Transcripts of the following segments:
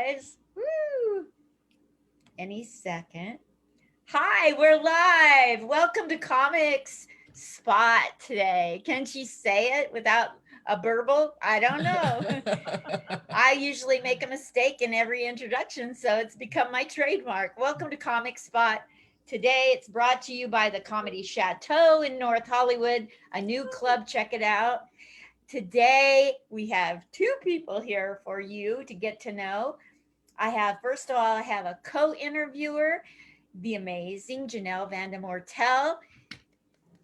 guys. Woo! Any second. Hi, we're live. Welcome to Comics Spot today. Can she say it without a burble? I don't know. I usually make a mistake in every introduction, so it's become my trademark. Welcome to Comic Spot. Today, it's brought to you by the Comedy Chateau in North Hollywood, a new club. Check it out. Today, we have two people here for you to get to know. First of all, I have a co-interviewer, the amazing Jenelle Van de Mortel.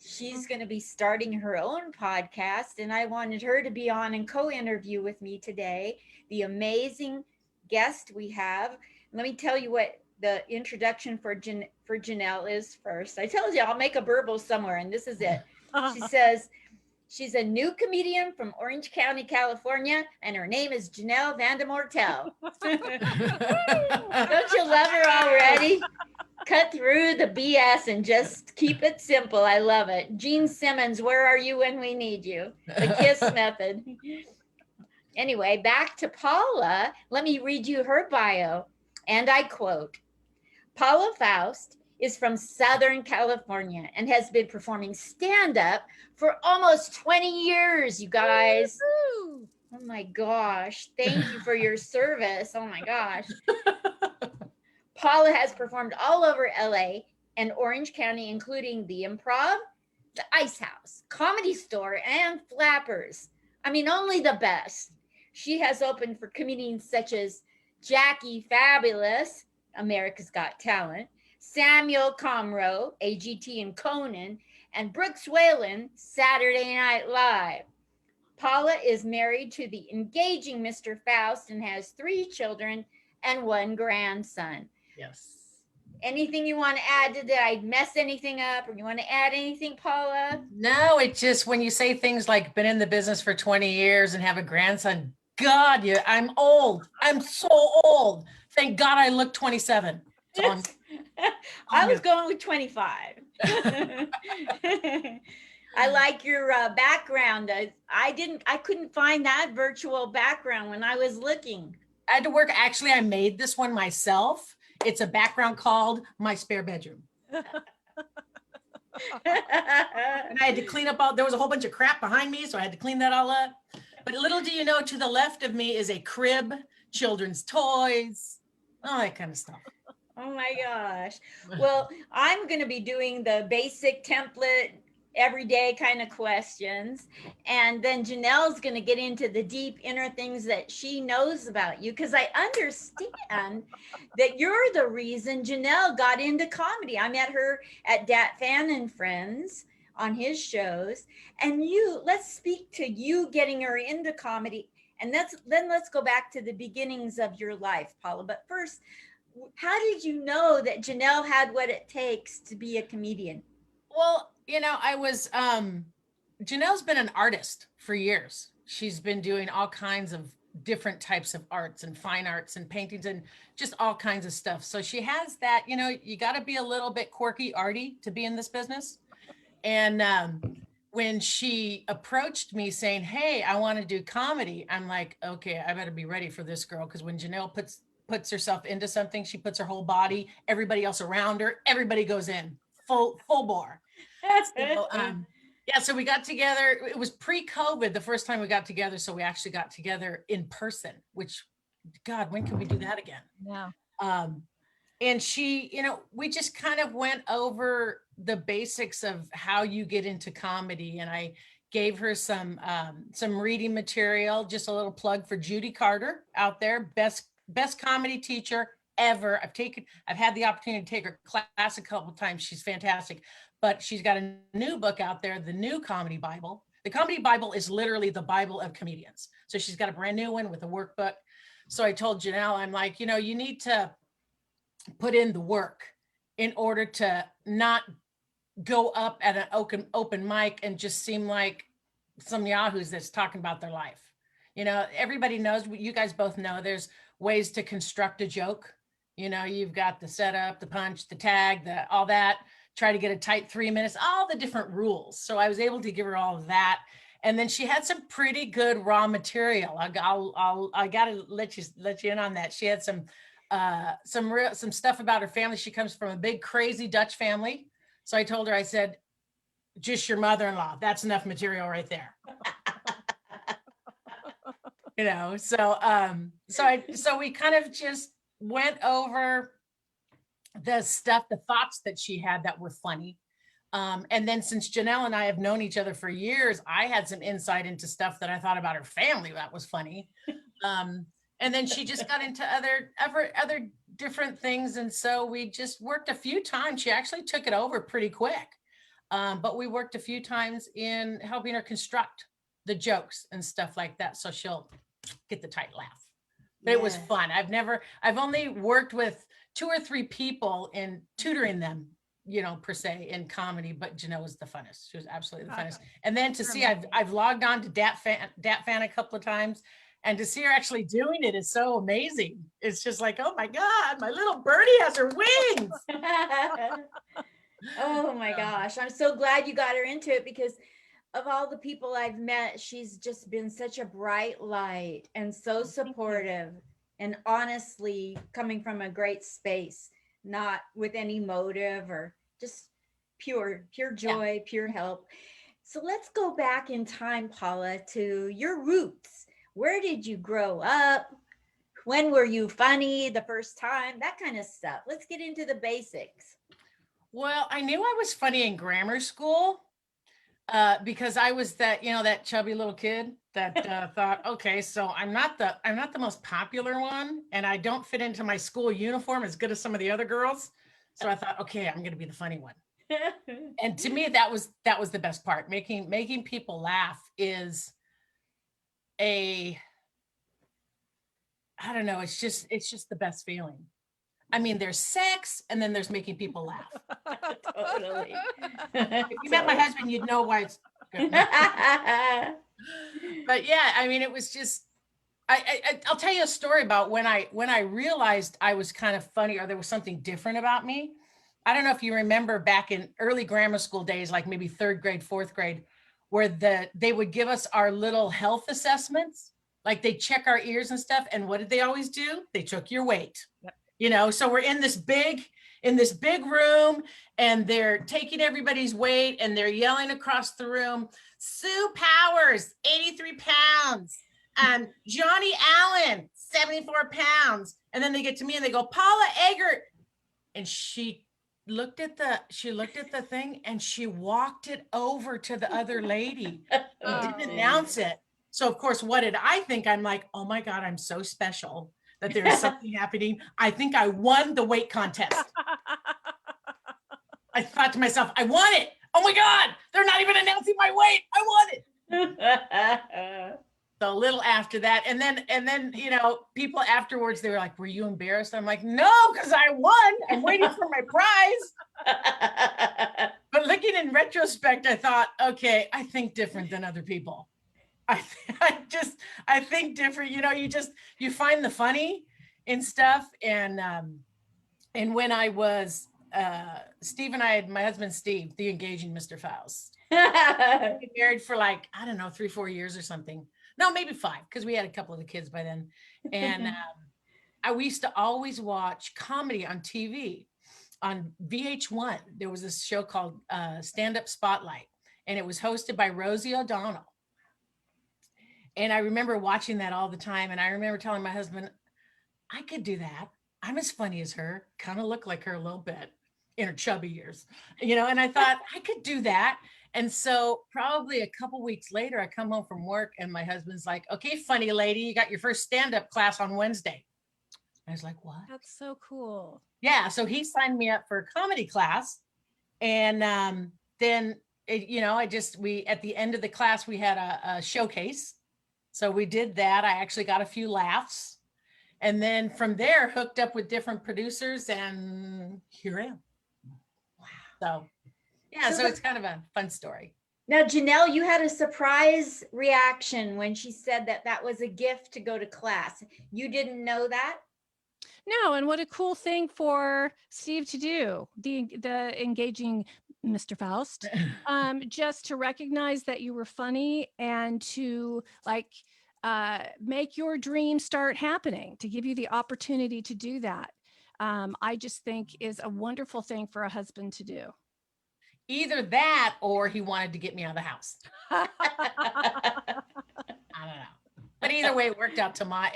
She's going to be starting her own podcast, and I wanted her to be on and co-interview with me today. The amazing guest we have. Let me tell you what the introduction for Jenelle is first. I told you I'll make a burble somewhere, and this is it. She says she's a new comedian from Orange County, California, and her name is Jenelle Van de Mortel. Don't you love her already? Cut through the BS and just keep it simple. I love it. Gene Simmons, where are you when we need you? The KISS method. Anyway, back to Paula. Let me read you her bio. And I quote, Paula Faust is from Southern California and has been performing stand-up for almost 20 years, you guys. Woo-hoo. Oh my gosh. Thank you for your service. Oh my gosh. Paula has performed all over LA and Orange County, including the Improv, the Ice House, Comedy Store, and Flappers. I mean, only the best. She has opened for comedians such as Jackie Fabulous, America's Got Talent, Samuel Comroe, AGT and Conan, and Brooks Whalen, Saturday Night Live. Paula is married to the engaging Mr. Faust and has 3 children and 1 grandson. Yes. Anything you want to add? Did I mess anything up, or you want to add anything, Paula? No, it just, when you say things like been in the business for 20 years and have a grandson, God, yeah, I'm old. I'm so old. Thank God I look 27. I was going with 25. I like your background. I couldn't find that virtual background when I was looking. I had to work. Actually, I made this one myself. It's a background called My Spare Bedroom. And I had to clean up there was a whole bunch of crap behind me, so I had to clean that all up. But little do you know, to the left of me is a crib, children's toys, all that kind of stuff. Oh my gosh. Well, I'm going to be doing the basic template, everyday kind of questions. And then Jenelle's going to get into the deep inner things that she knows about you, because I understand that you're the reason Jenelle got into comedy. I met her at Dat Phan and Friends on his shows. And let's speak to you getting her into comedy. And then let's go back to the beginnings of your life, Paula. But first, how did you know that Jenelle had what it takes to be a comedian? Well, Jenelle's been an artist for years. She's been doing all kinds of different types of arts and fine arts and paintings and just all kinds of stuff. So she has that, you got to be a little bit quirky, arty to be in this business. And when she approached me saying, hey, I want to do comedy, I'm like, okay, I better be ready for this girl. Because when Jenelle puts herself into something, she puts her whole body, everybody else around her, everybody goes in full bore. So we got together. It was pre-COVID the first time we got together, so we actually got together in person, which, God, when can we do that again? Yeah. And she, we just kind of went over the basics of how you get into comedy, and I gave her some reading material. Just a little plug for Judy Carter out there, best comedy teacher ever. I've had the opportunity to take her class a couple of times. She's fantastic. But she's got a new book out there, the new Comedy Bible. The Comedy Bible is literally the Bible of comedians. So she's got a brand new one with a workbook. So I told Jenelle, I'm like, you need to put in the work in order to not go up at an open mic and just seem like some yahoos that's talking about their life. Everybody knows, you guys both know, there's ways to construct a joke. You've got the setup, the punch, the tag, all that. Try to get a tight 3 minutes, all the different rules. So I was able to give her all of that. And then she had some pretty good raw material. I gotta let you in on that. She had some stuff about her family. She comes from a big crazy Dutch family. So I told her, I said, just your mother-in-law. That's enough material right there. So we kind of just went over the thoughts that she had that were funny. And then since Jenelle and I have known each other for years, I had some insight into stuff that I thought about her family that was funny. And then she just got into other different things. And so we just worked a few times. She actually took it over pretty quick. But we worked a few times in helping her construct the jokes and stuff like that. So she'll get the tight laugh. But It was fun. I've only worked with 2 or 3 people in tutoring them, per se in comedy, but Jenelle was the funnest. She was absolutely the funnest. And then to see, I've logged on to Dat Phan a couple of times, and to see her actually doing it is so amazing. It's just like, oh my God, my little birdie has her wings. Oh my gosh. I'm so glad you got her into it, because of all the people I've met, she's just been such a bright light and so supportive, and honestly coming from a great space, not with any motive, or just pure joy, pure help. So let's go back in time, Paula, to your roots. Where did you grow up? When were you funny the first time? That kind of stuff. Let's get into the basics. Well, I knew I was funny in grammar school because I was that chubby little kid that thought, okay, so I'm not the most popular one, and I don't fit into my school uniform as good as some of the other girls. So I thought, okay, I'm going to be the funny one. And to me, that was the best part. Making people laugh is I don't know. It's just the best feeling. I mean, there's sex, and then there's making people laugh. Totally. If you met my husband, you'd know why it's good. But yeah, I mean, it was just, I'll tell you a story about when I realized I was kind of funny, or there was something different about me. I don't know if you remember back in early grammar school days, like maybe 3rd grade, 4th grade, where they would give us our little health assessments. Like they check our ears and stuff. And what did they always do? They took your weight. Yep. So we're in this big room, and they're taking everybody's weight, and they're yelling across the room, Sue Powers, 83 pounds. And Johnny Allen, 74 pounds. And then they get to me and they go, Paula Eggert. And she looked at the thing, and she walked it over to the other lady and didn't announce it. So of course, what did I think? I'm like, oh my God, I'm so special that there's something happening. I think I won the weight contest. I thought to myself, I won it. Oh my God, they're not even announcing my weight. I won it. So a little after that. And then, people afterwards, they were like, were you embarrassed? I'm like, no, because I won. I'm waiting for my prize. But looking in retrospect, I thought, okay, I think different than other people. I think different. You find the funny in stuff. And when I was, Steve and I, my husband, Steve, the engaging Mr. Faust, we were married for 3-4 years or something. No, maybe 5, because we had a couple of the kids by then. And we used to always watch comedy on TV. On VH1, there was this show called Stand Up Spotlight, and it was hosted by Rosie O'Donnell. And I remember watching that all the time. And I remember telling my husband, I could do that. I'm as funny as her, kind of look like her a little bit in her chubby years, and I thought I could do that. And so probably a couple weeks later, I come home from work, and my husband's like, okay, funny lady, you got your first stand-up class on Wednesday. I was like, what? That's so cool. Yeah. So he signed me up for a comedy class. And then, at the end of the class, we had a showcase. So we did that. I actually got a few laughs. And then from there, hooked up with different producers, and here I am. Wow. So, yeah, so it's kind of a fun story. Now, Jenelle, you had a surprise reaction when she said that was a gift to go to class. You didn't know that? No, and what a cool thing for Steve to do, the engaging Mr. Faust, just to recognize that you were funny and to like make your dream start happening, to give you the opportunity to do that. I just think is a wonderful thing for a husband to do. Either that or he wanted to get me out of the house. I don't know. But either way, it worked out to my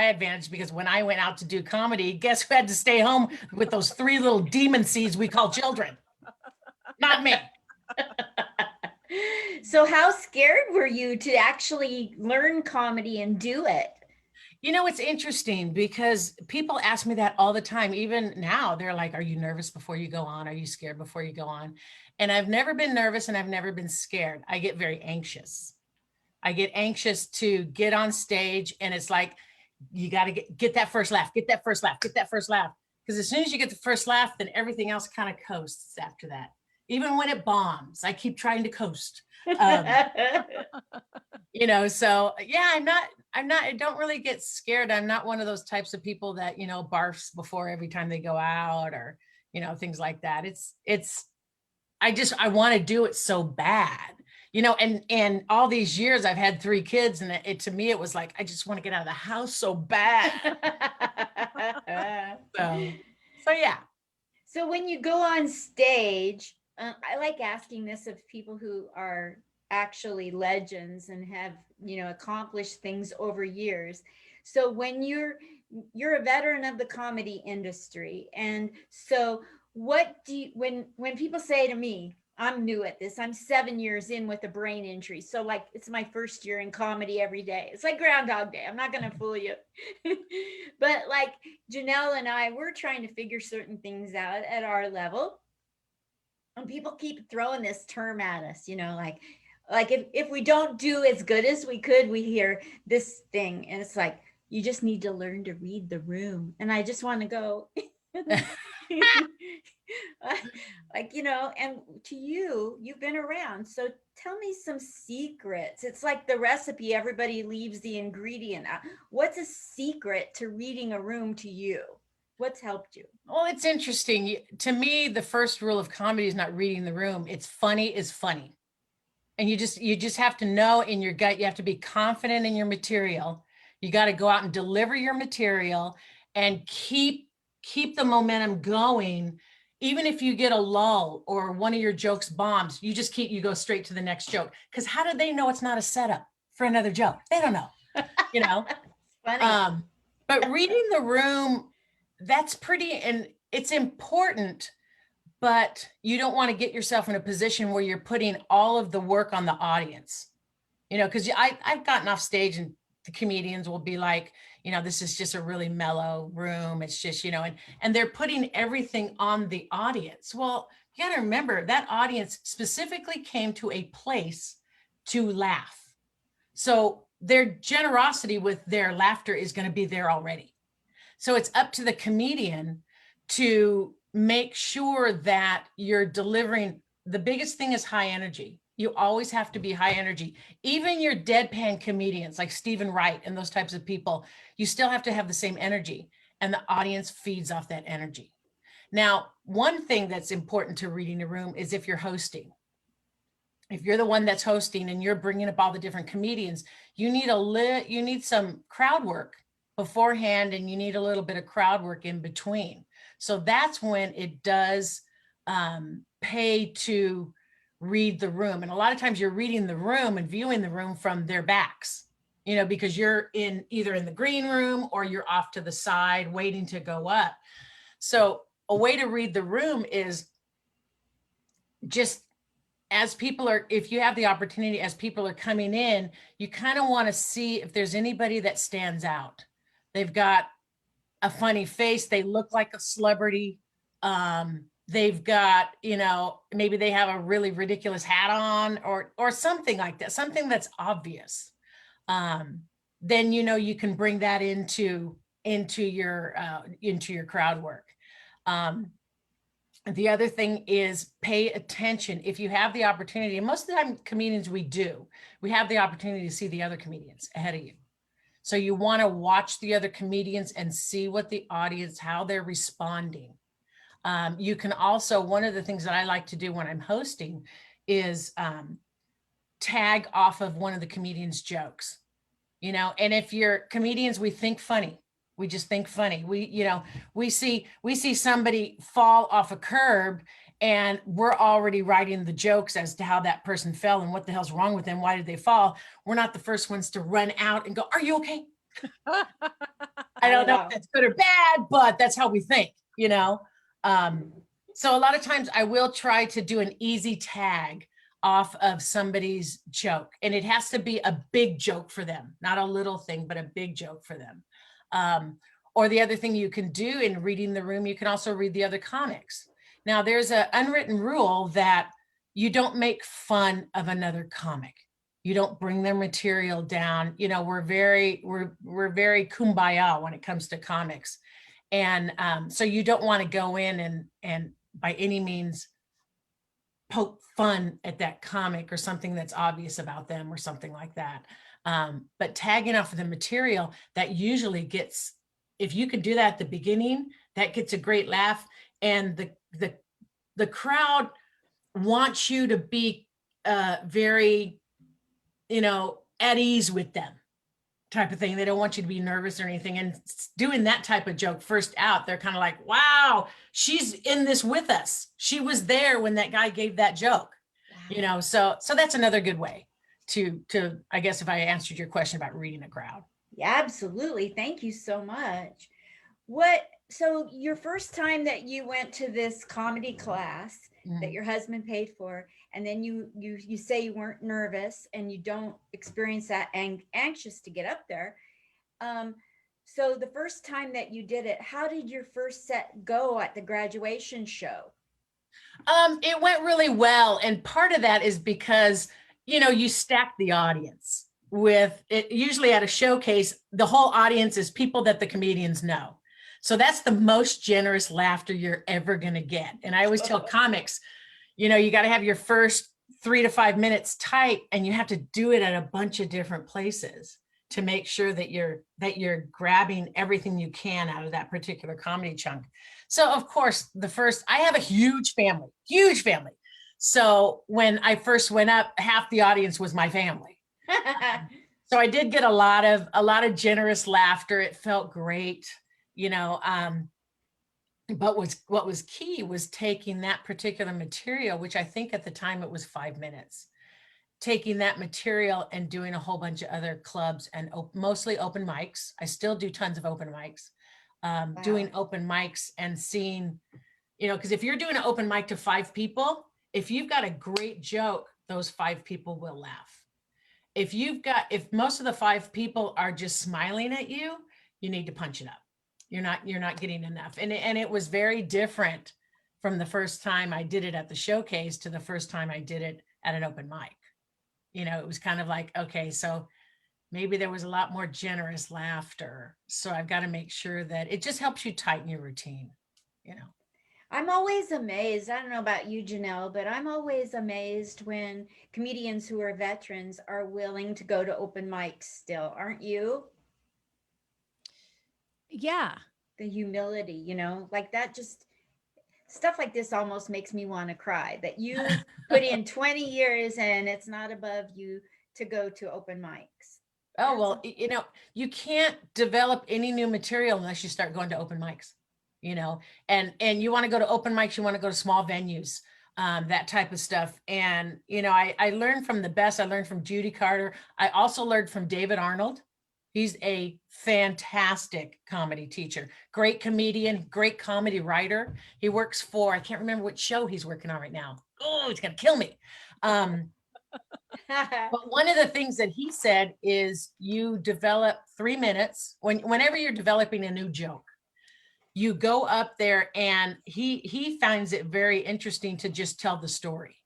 advantage, because when I went out to do comedy, guess who had to stay home with those 3 little demon seeds we call children? Not me. So how scared were you to actually learn comedy and do it? You know, it's interesting because people ask me that all the time. Even now, they're like, are you nervous before you go on? Are you scared before you go on? And I've never been nervous and I've never been scared. I get very anxious. I get anxious to get on stage, and it's like, you got to get that first laugh, get that first laugh, get that first laugh. Because as soon as you get the first laugh, then everything else kind of coasts after that. Even when it bombs, I keep trying to coast. You know, so yeah, I don't really get scared. I'm not one of those types of people that, you know, barfs before every time they go out, or, you know, things like that. I want to do it so bad, you know, and all these years I've had 3 kids, and to me, it was like, I just want to get out of the house so bad. So yeah. So when you go on stage, I like asking this of people who are actually legends and have, you know, accomplished things over years. So when you're a veteran of the comedy industry, and so what do you, when people say to me, I'm new at this, I'm 7 years in with a brain injury, so like it's my first year in comedy every day, it's like Groundhog Day, I'm not gonna fool you. But like Jenelle and I, we're trying to figure certain things out at our level, and people keep throwing this term at us, you know, like if we don't do as good as we could, we hear this thing, and it's like, you just need to learn to read the room. And I just want to go like, you know, and to you, you've been around, so tell me some secrets. It's like the recipe, everybody leaves the ingredient out. What's a secret to reading a room to you? What's helped you? Well, it's interesting. To me, the first rule of comedy is not reading the room. It's funny is funny. And you just have to know in your gut, you have to be confident in your material. You got to go out and deliver your material and keep the momentum going. Even if you get a lull or one of your jokes bombs, you go straight to the next joke. Because how do they know it's not a setup for another joke? They don't know, you know. Funny. But reading the room, that's pretty, and it's important, but you don't want to get yourself in a position where you're putting all of the work on the audience, you know, because I've gotten off stage and the comedians will be like, you know, this is just a really mellow room. It's just, you know, and they're putting everything on the audience. Well, you got to remember that audience specifically came to a place to laugh. So their generosity with their laughter is going to be there already. So it's up to the comedian to make sure that you're delivering. The biggest thing is high energy. You always have to be high energy. Even your deadpan comedians like Stephen Wright and those types of people, you still have to have the same energy, and the audience feeds off that energy. Now, one thing that's important to reading a room is if you're hosting. If you're the one that's hosting and you're bringing up all the different comedians, you need some crowd work beforehand, and you need a little bit of crowd work in between. So that's when it does pay to read the room. And a lot of times you're reading the room and viewing the room from their backs, you know, because you're either in the green room or you're off to the side waiting to go up. So a way to read the room is just if you have the opportunity, as people are coming in, you kind of want to see if there's anybody that stands out. They've got a funny face. They look like a celebrity. They've got, you know, maybe they have a really ridiculous hat on or something like that, something that's obvious. Then, you know, you can bring that into your crowd work. The other thing is pay attention. If you have the opportunity, and most of the time comedians, we have the opportunity to see the other comedians ahead of you. So you want to watch the other comedians and see what the audience, how they're responding. You can also, one of the things that I like to do when I'm hosting is tag off of one of the comedians' jokes, you know, and if you're comedians, we think funny. We just think funny. We see somebody fall off a curb and we're already writing the jokes as to how that person fell and what the hell's wrong with them. Why did they fall? We're not the first ones to run out and go, are you okay? I don't know if that's good or bad, but that's how we think, you know? So a lot of times I will try to do an easy tag off of somebody's joke, and it has to be a big joke for them, not a little thing, but a big joke for them. Or the other thing you can do in reading the room, you can also read the other comics. Now there's an unwritten rule that you don't make fun of another comic. You don't bring their material down. You know, we're very kumbaya when it comes to comics. And so you don't want to go in and by any means poke fun at that comic or something that's obvious about them or something like that. But tagging off of the material, that usually gets, if you could do that at the beginning, that gets a great laugh. And the crowd wants you to be very, you know, at ease with them type of thing. They don't want you to be nervous or anything. And doing that type of joke first out, they're kind of like, wow, she's in this with us. She was there when that guy gave that joke, you know? So that's another good way to, I guess, if I answered your question about reading a crowd. Yeah, absolutely. Thank you so much. So your first time that you went to this comedy class that your husband paid for, and then you say you weren't nervous and you don't experience that anxious to get up there. So the first time that you did it, how did your first set go at the graduation show? It went really well. And part of that is because, you know, you stack the audience with it. Usually at a showcase, the whole audience is people that the comedians know. So that's the most generous laughter you're ever going to get. And I always tell comics, you know, you got to have your first 3 to 5 minutes tight, and you have to do it at a bunch of different places to make sure that you're grabbing everything you can out of that particular comedy chunk. So of course, I have a huge family. So when I first went up, half the audience was my family. So I did get a lot of generous laughter. It felt great, you know. But what was key was taking that particular material, which I think at the time it was 5 minutes, taking that material and doing a whole bunch of other clubs and mostly open mics. I still do tons of open mics, doing open mics and seeing, you know, because if you're doing an open mic to 5 people, if you've got a great joke, those 5 people will laugh. If most of the 5 people are just smiling at you, you need to punch it up. You're not getting enough. And it was very different from the first time I did it at the showcase to the first time I did it at an open mic. You know, it was kind of like, okay, so maybe there was a lot more generous laughter. So I've got to make sure that it just helps you tighten your routine, you know. I'm always amazed. I don't know about you, Jenelle, but I'm always amazed when comedians who are veterans are willing to go to open mics still. Aren't you? Yeah. The humility, you know, like that, just stuff like this almost makes me want to cry that you put in 20 years and it's not above you to go to open mics. Oh, well, you know, you can't develop any new material unless you start going to open mics, you know, and you want to go to open mics, you want to go to small venues, that type of stuff. And, you know, I learned from the best. I learned from Judy Carter. I also learned from David Arnold. He's a fantastic comedy teacher, great comedian, great comedy writer. He works for, I can't remember what show he's working on right now. Oh, he's going to kill me. But one of the things that he said is you develop 3 minutes whenever you're developing a new joke. You go up there, and he finds it very interesting to just tell the story.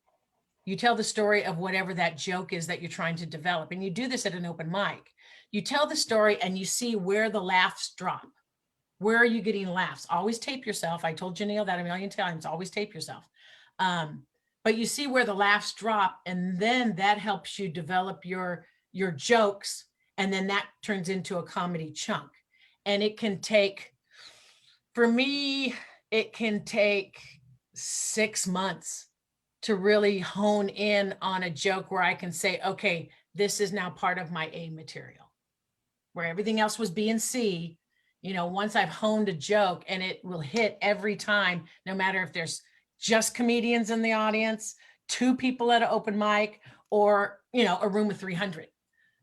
You tell the story of whatever that joke is that you're trying to develop. And you do this at an open mic. You tell the story and you see where the laughs drop. Where are you getting laughs? Always tape yourself. I told Jenelle that a million times, always tape yourself. But you see where the laughs drop, and then that helps you develop your jokes And then that turns into a comedy chunk. And it can take, for me, it can take 6 months to really hone in on a joke where I can say, okay, this is now part of my A material, where everything else was B and C. Once I've honed a joke, and it will hit every time, no matter if there's just comedians in the audience, 2 people at an open mic, or, a room of 300.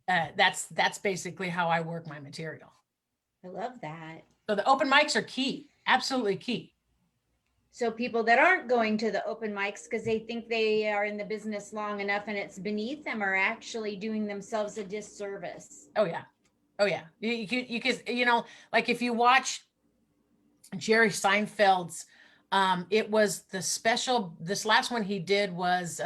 That's basically how I work my material. I love that. So the open mics are key, absolutely key. So people that aren't going to the open mics because they think they are in the business long enough and it's beneath them are actually doing themselves a disservice. Oh yeah. Oh yeah. You could, like if you watch Jerry Seinfeld's, it was the special, this last one he did was,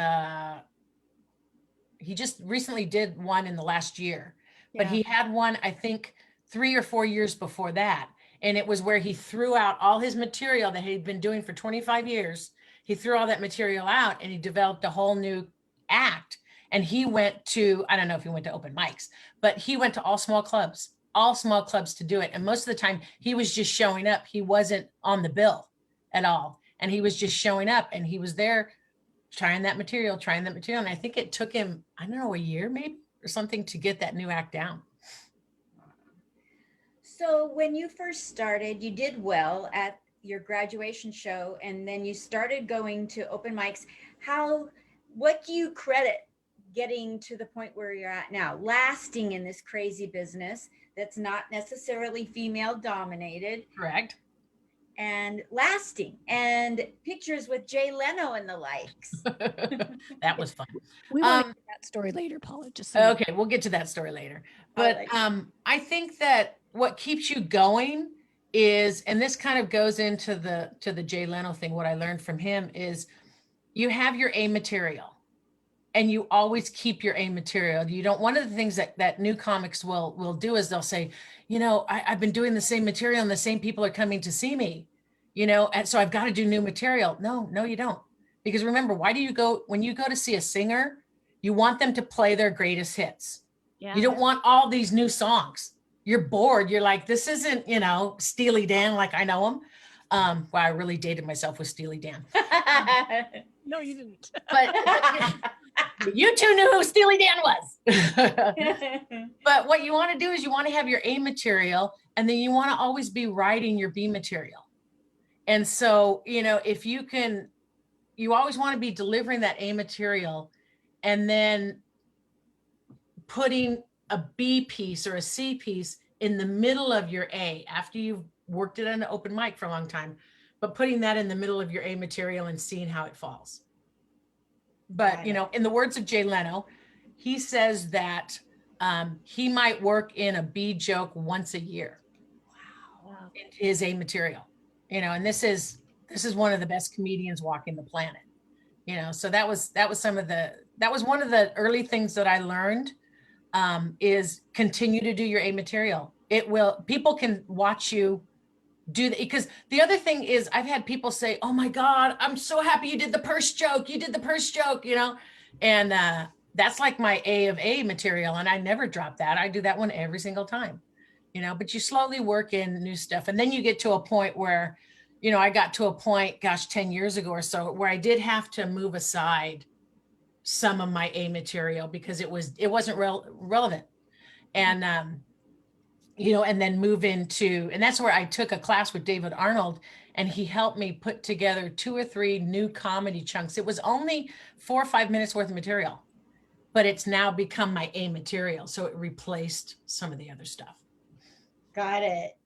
he just recently did one in the last year, but he had one, I think 3 or 4 years before that. And it was where he threw out all his material that he'd been doing for 25 years. He threw all that material out and he developed a whole new act. And he went to, I don't know if he went to open mics, but he went to all small clubs to do it. And most of the time he was just showing up. He wasn't on the bill at all. And he was just showing up, and he was there trying that material. And I think it took him, I don't know, a year maybe or something to get that new act down. So when you first started, you did well at your graduation show, and then you started going to open mics. What do you credit getting to the point where you're at now, lasting in this crazy business that's not necessarily female dominated? Correct. And lasting, and pictures with Jay Leno and the likes. That was fun. We want to get that story later, Paula. Just so okay, we'll get to that story later. But I think that what keeps you going is, and this kind of goes into the Jay Leno thing, what I learned from him is you have your A material, and you always keep your A material. You don't, one of the things that new comics will do is they'll say, I've been doing the same material and the same people are coming to see me, and so I've got to do new material. No, you don't. Because remember, when you go to see a singer, you want them to play their greatest hits. Yeah. You don't want all these new songs. You're bored. You're like, this isn't, Steely Dan, like I know him. Well, I really dated myself with Steely Dan. No, you didn't. But you two knew who Steely Dan was. But what you want to do is you want to have your A material, and then you want to always be writing your B material. And so, if you can, you always want to be delivering that A material and then putting a B piece or a C piece in the middle of your A after you've worked it on an open mic for a long time, but putting that in the middle of your A material and seeing how it falls. But, in the words of Jay Leno, he says that he might work in a B joke once a year. Wow. Into his A material, and this is one of the best comedians walking the planet, so that was one of the early things that I learned, is continue to do your A material. People can watch you do that, because the other thing is I've had people say, oh my God, I'm so happy you did the purse joke, and that's like my A of A material, and I never drop that. I do that one every single time, but you slowly work in new stuff, and then you get to a point where, I got to a point, 10 years ago or so, where I did have to move aside some of my A material because it wasn't relevant, and and then move into, and that's where I took a class with David Arnold, and he helped me put together 2 or 3 new comedy chunks. It was only 4 or 5 minutes worth of material, but it's now become my A material. So it replaced some of the other stuff. Got it.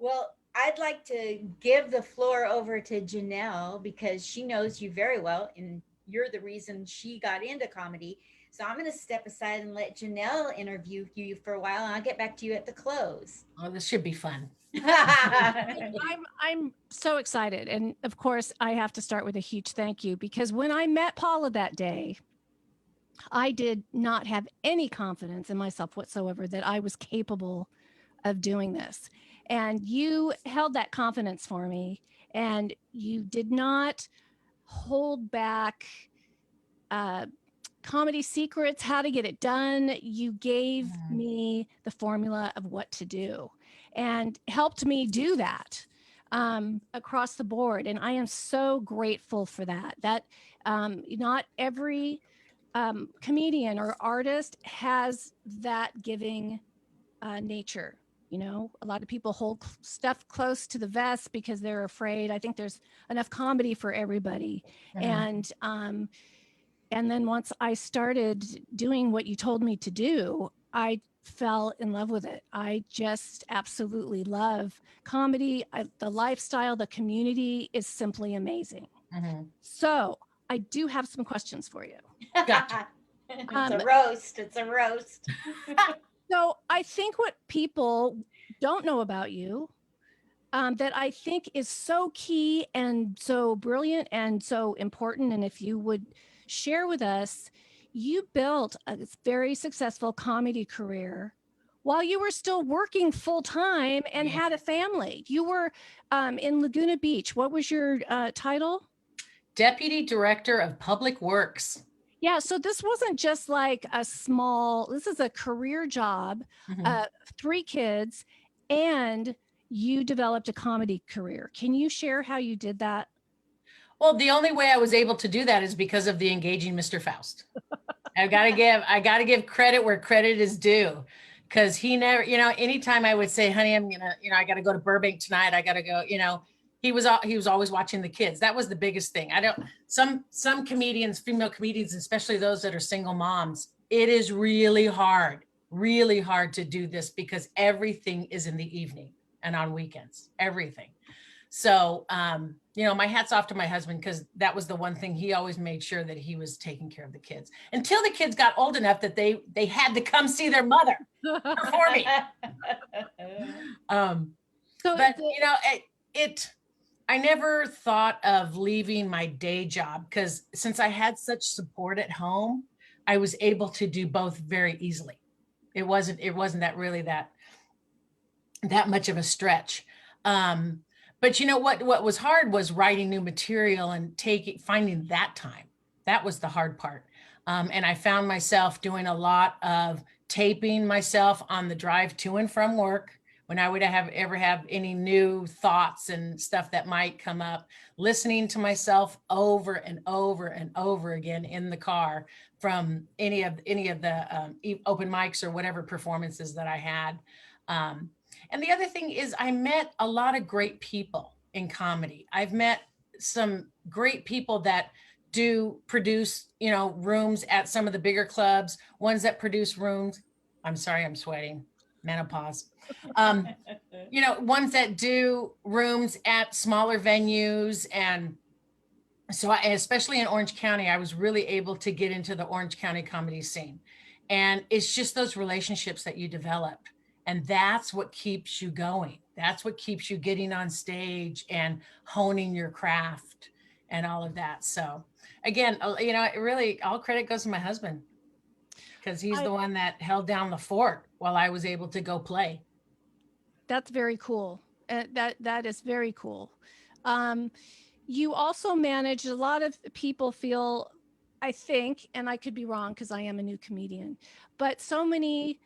Well, I'd like to give the floor over to Jenelle because she knows you very well, and you're the reason she got into comedy. So I'm going to step aside and let Jenelle interview you for a while, and I'll get back to you at the close. Oh, this should be fun. I'm so excited. And of course, I have to start with a huge thank you, because when I met Paula that day, I did not have any confidence in myself whatsoever that I was capable of doing this. And you held that confidence for me, and you did not hold back comedy secrets, how to get it done. You gave me the formula of what to do and helped me do that across the board. And I am so grateful for that. That not every comedian or artist has that giving nature. You know, a lot of people hold stuff close to the vest because they're afraid. I think there's enough comedy for everybody. And then once I started doing what you told me to do, I fell in love with it. I just absolutely love comedy. The lifestyle, the community is simply amazing. So I do have some questions for you. Gotcha. It's a roast. It's a roast. So I think what people don't know about you that I think is so key and so brilliant and so important. And if you would share with us, you built a very successful comedy career while you were still working full time and had a family. You were in Laguna Beach. What was your title? Deputy Director of Public Works. Yeah, so this wasn't just like this is a career job, 3 kids, and you developed a comedy career. Can you share how you did that? Well, the only way I was able to do that is because of the engaging Mr. Faust. I gotta give credit where credit is due. Because he never, anytime I would say, honey, I'm gonna, I gotta go to Burbank tonight. I gotta go, he was always watching the kids. That was the biggest thing. Some comedians, female comedians, especially those that are single moms, it is really hard to do this because everything is in the evening and on weekends, everything. So, my hat's off to my husband because that was the one thing he always made sure that he was taking care of the kids until the kids got old enough that they had to come see their mother for me. I never thought of leaving my day job because since I had such support at home, I was able to do both very easily. It wasn't that much of a stretch. But what was hard was writing new material and finding that time. That was the hard part. And I found myself doing a lot of taping myself on the drive to and from work when I would ever have any new thoughts and stuff that might come up, listening to myself over and over and over again in the car from any of the open mics or whatever performances that I had. And the other thing is I met a lot of great people in comedy. I've met some great people that do produce, rooms at some of the bigger clubs, ones that produce rooms. I'm sorry, I'm sweating, menopause. Ones that do rooms at smaller venues. And so especially in Orange County, I was really able to get into the Orange County comedy scene. And it's just those relationships that you develop. And that's what keeps you going. That's what keeps you getting on stage and honing your craft and all of that. So again, really all credit goes to my husband because he's the one that held down the fort while I was able to go play. That's very cool. That is very cool. You also manage, a lot of people feel, I think, and I could be wrong because I am a new comedian, but so many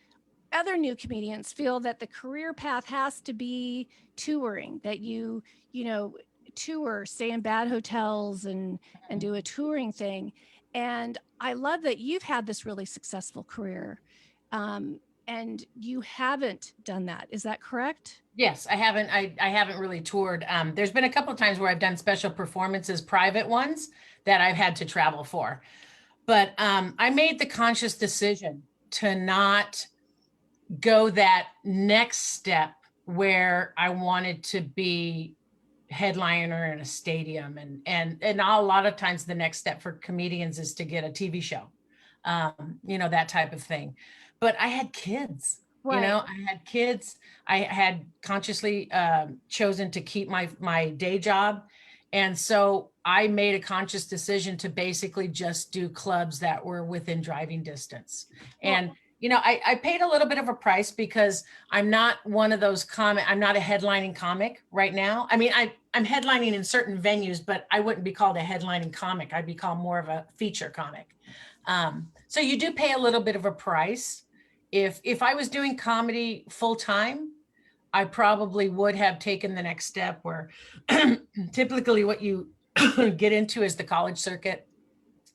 other new comedians feel that the career path has to be touring, that you tour, stay in bad hotels and do a touring thing. And I love that you've had this really successful career. And you haven't done that. Is that correct? Yes, I haven't. I haven't really toured. There's been a couple of times where I've done special performances, private ones that I've had to travel for. But I made the conscious decision to not go that next step where I wanted to be headliner in a stadium. And a lot of times the next step for comedians is to get a TV show, that type of thing. But I had kids, Right. I had kids. I had consciously chosen to keep my day job. And so I made a conscious decision to basically just do clubs that were within driving distance. And, I paid a little bit of a price because I'm not one of those I'm not a headlining comic right now. I mean, I'm headlining in certain venues, but I wouldn't be called a headlining comic. I'd be called more of a feature comic. So you do pay a little bit of a price. If I was doing comedy full time, I probably would have taken the next step where typically what you get into is the college circuit.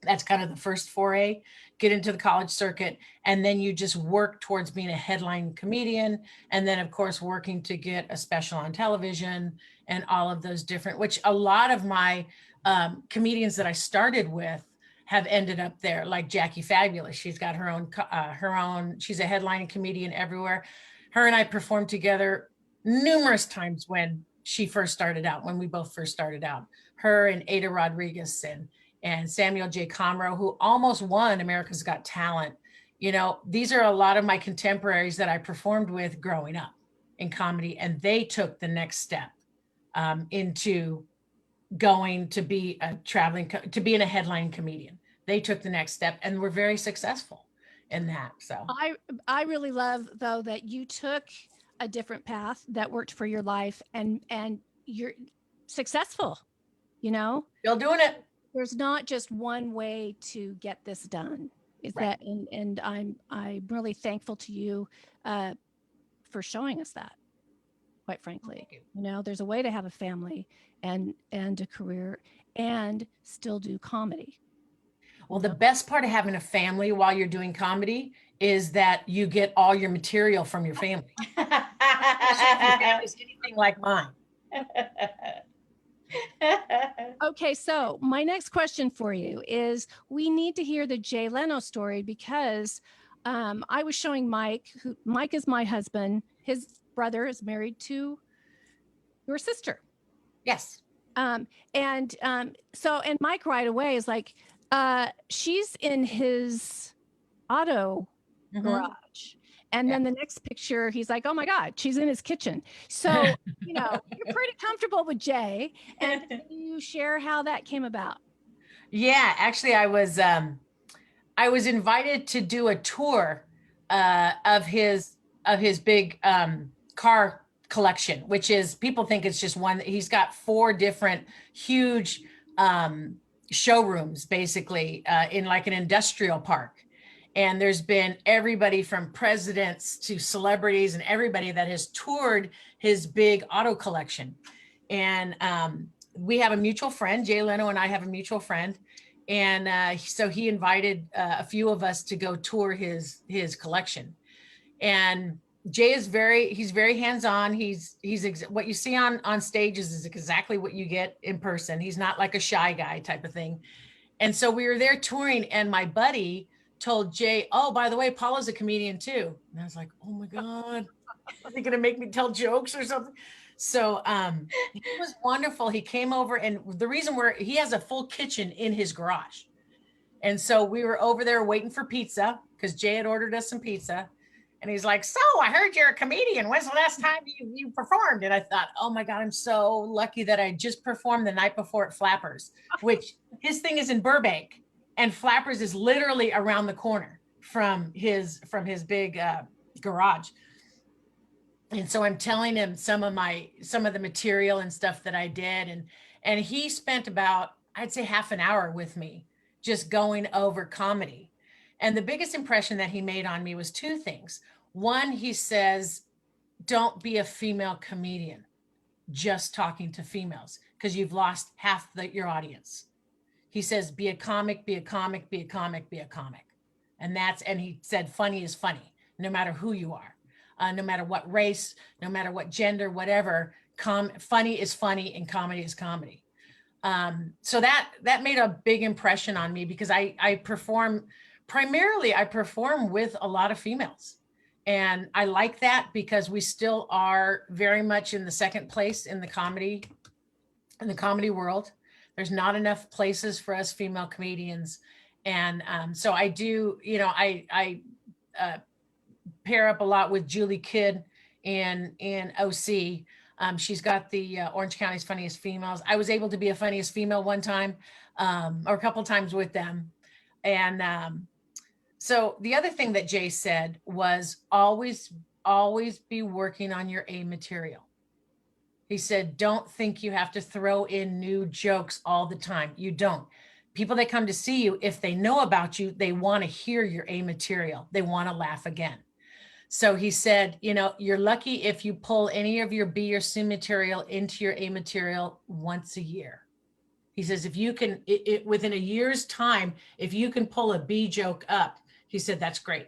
That's kind of the first foray, get into the college circuit. And then you just work towards being a headline comedian. And then, of course, working to get a special on television and all of those different, which a lot of my comedians that I started with have ended up there, like Jackie Fabulous. She's got her own, she's a headlining comedian everywhere. Her and I performed together numerous times when she first started out, when we both first started out. Her and Ada Rodriguez and Samuel J. Comroe, who almost won America's Got Talent. You know, these are a lot of my contemporaries that I performed with growing up in comedy, and they took the next step into going to be a to being a headline comedian. They took the next step and were very successful in that. So I really love though that you took a different path that worked for your life and you're successful, you know? still doing it. There's not just one way to get this done. Is Right. that and I'm really thankful to you for showing us that, quite frankly. You. You know, there's a way to have a family and a career and still do comedy. Well, the best part of having a family while you're doing comedy is that you get all your material from your family. Especially if your family's anything like mine. Okay, so my next question for you is we need to hear the Jay Leno story because I was showing Mike, Mike is my husband. His brother is married to your sister. Yes. So Mike right away is like, she's in his auto garage. And then the next picture, he's like, oh my God, she's in his kitchen. So, you know, you're pretty comfortable with Jay. And can you share how that came about? Yeah, actually I was invited to do a tour of his big car collection, which is, people think it's just one. He's got 4 different huge showrooms, basically in like an industrial park. And there's been everybody from presidents to celebrities and everybody that has toured his big auto collection. And we have a mutual friend, Jay Leno and I have a mutual friend. And so he invited a few of us to go tour his collection. And Jay is he's very hands-on. He's what you see on stages is exactly what you get in person. He's not like a shy guy type of thing. And so we were there touring, and my buddy told Jay, oh, by the way, Paula's a comedian too. And I was like, oh my God, are they gonna make me tell jokes or something? So he was wonderful. He came over, and the reason he has a full kitchen in his garage. And so we were over there waiting for pizza because Jay had ordered us some pizza. And he's like, so I heard you're a comedian. When's the last time you performed? And I thought, oh my God, I'm so lucky that I just performed the night before at Flappers, which his thing is in Burbank, and Flappers is literally around the corner from his big garage. And so I'm telling him some of the material and stuff that I did. And he spent about, I'd say, half an hour with me just going over comedy. And the biggest impression that he made on me was 2 things. One, he says, don't be a female comedian just talking to females because you've lost half your audience. He says, be a comic, be a comic, be a comic, be a comic. And he said, funny is funny, no matter who you are, no matter what race, no matter what gender, whatever, funny is funny and comedy is comedy. So that made a big impression on me because I perform with a lot of females. And I like that because we still are very much in the second place in the comedy world. There's not enough places for us female comedians. And so I do, I pair up a lot with Julie Kidd in OC. She's got the Orange County's Funniest Females. I was able to be a Funniest Female one time, or a couple times with them. And so the other thing that Jay said was always be working on your A material. He said, don't think you have to throw in new jokes all the time. You don't. people that come to see you, if they know about you, they want to hear your A material. They want to laugh again. So he said, you're lucky if you pull any of your B or C material into your A material once a year. He says, if you can, within a year's time, if you can pull a B joke up, he said, that's great.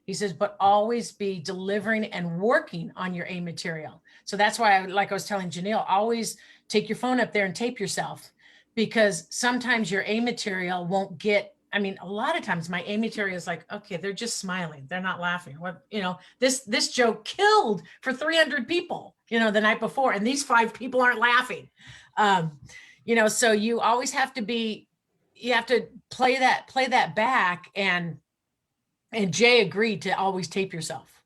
He says, but always be delivering and working on your A material. So that's why, like I was telling Jenelle, always take your phone up there and tape yourself, because sometimes your A material won't get, a lot of times my A material is like, okay, they're just smiling. They're not laughing. What, this joke killed for 300 people, the night before, and these 5 people aren't laughing. So you always have to you have to play that back. And Jay agreed to always tape yourself.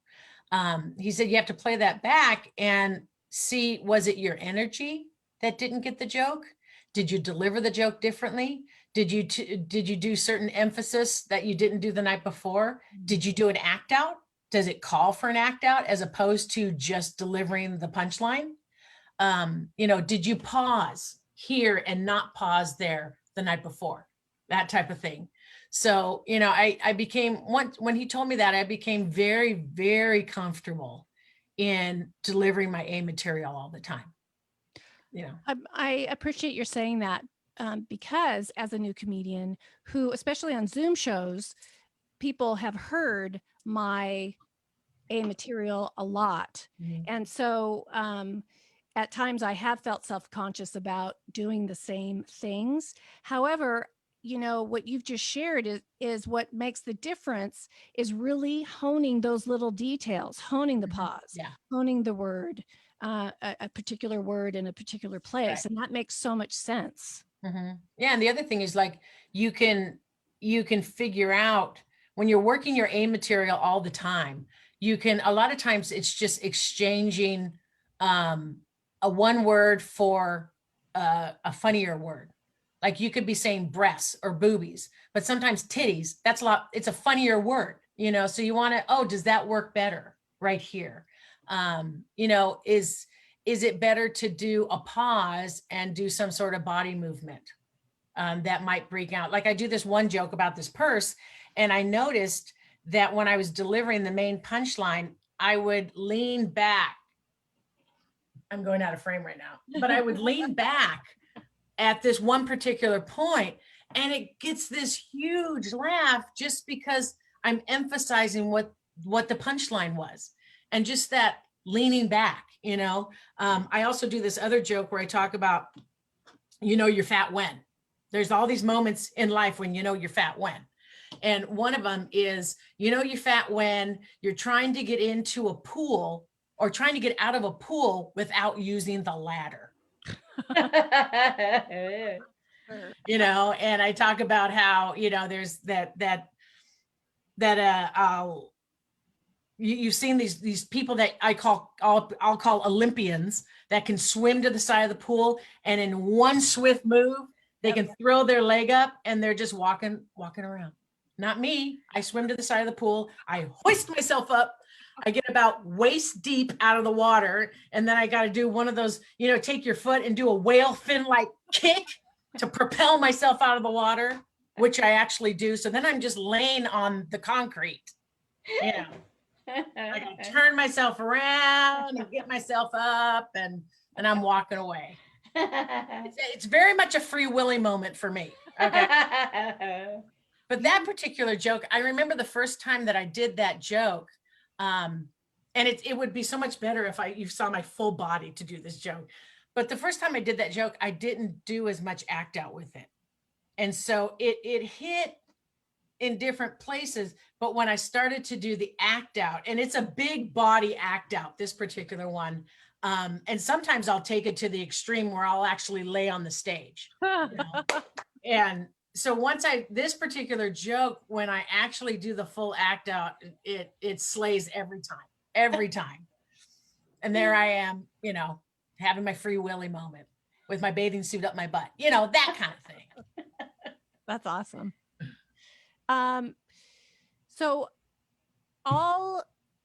He said, you have to play that back and see, was it your energy that didn't get the joke? Did you deliver the joke differently? Did you do certain emphasis that you didn't do the night before? Did you do an act out? Does it call for an act out as opposed to just delivering the punchline? Did you pause here and not pause there the night before? That type of thing. So, I became, when he told me that, I became very, very comfortable in delivering my A material all the time. I appreciate your saying that, because as a new comedian who, especially on Zoom shows, people have heard my A material a lot. Mhm. And so at times I have felt self-conscious about doing the same things. However, what you've just shared is what makes the difference, is really honing those little details, honing the pause, Yeah. honing the word, a particular word in a particular place. Right. And that makes so much sense. Mm-hmm. Yeah. And the other thing is, like, you can figure out when you're working your A material all the time, a lot of times it's just exchanging a one word for a funnier word. Like, you could be saying breasts or boobies, but sometimes titties, it's a funnier word, so you want to, does that work better right here? Is it better to do a pause and do some sort of body movement that might break out? Like, I do this one joke about this purse, and I noticed that when I was delivering the main punchline, I would lean back. I'm going out of frame right now, but I would lean back at this one particular point, and it gets this huge laugh just because I'm emphasizing what the punchline was, and just that leaning back. I also do this other joke where I talk about, you're fat when. There's all these moments in life when you're fat when. And one of them is, you're fat when you're trying to get into a pool or trying to get out of a pool without using the ladder. And I talk about how, there's you've seen these people that I'll call Olympians that can swim to the side of the pool, and in one swift move, they can throw their leg up and they're just walking around. Not me. I swim to the side of the pool. I hoist myself up. I get about waist deep out of the water, and then I got to do one of those, take your foot and do a whale fin-like kick to propel myself out of the water, which I actually do. So then I'm just laying on the concrete. I can turn myself around and get myself up, and I'm walking away. It's very much a Free Willy moment for me. Okay. But that particular joke, I remember the first time that I did that joke, and it would be so much better if you saw my full body to do this joke. But the first time I did that joke, I didn't do as much act out with it. And so it hit in different places. But when I started to do the act out, and it's a big body act out, this particular one, and sometimes I'll take it to the extreme where I'll actually lay on the stage. And so this particular joke, when I actually do the full act out, it slays every time. And there I am, having my Free Willy moment with my bathing suit up my butt, that kind of thing. That's awesome. So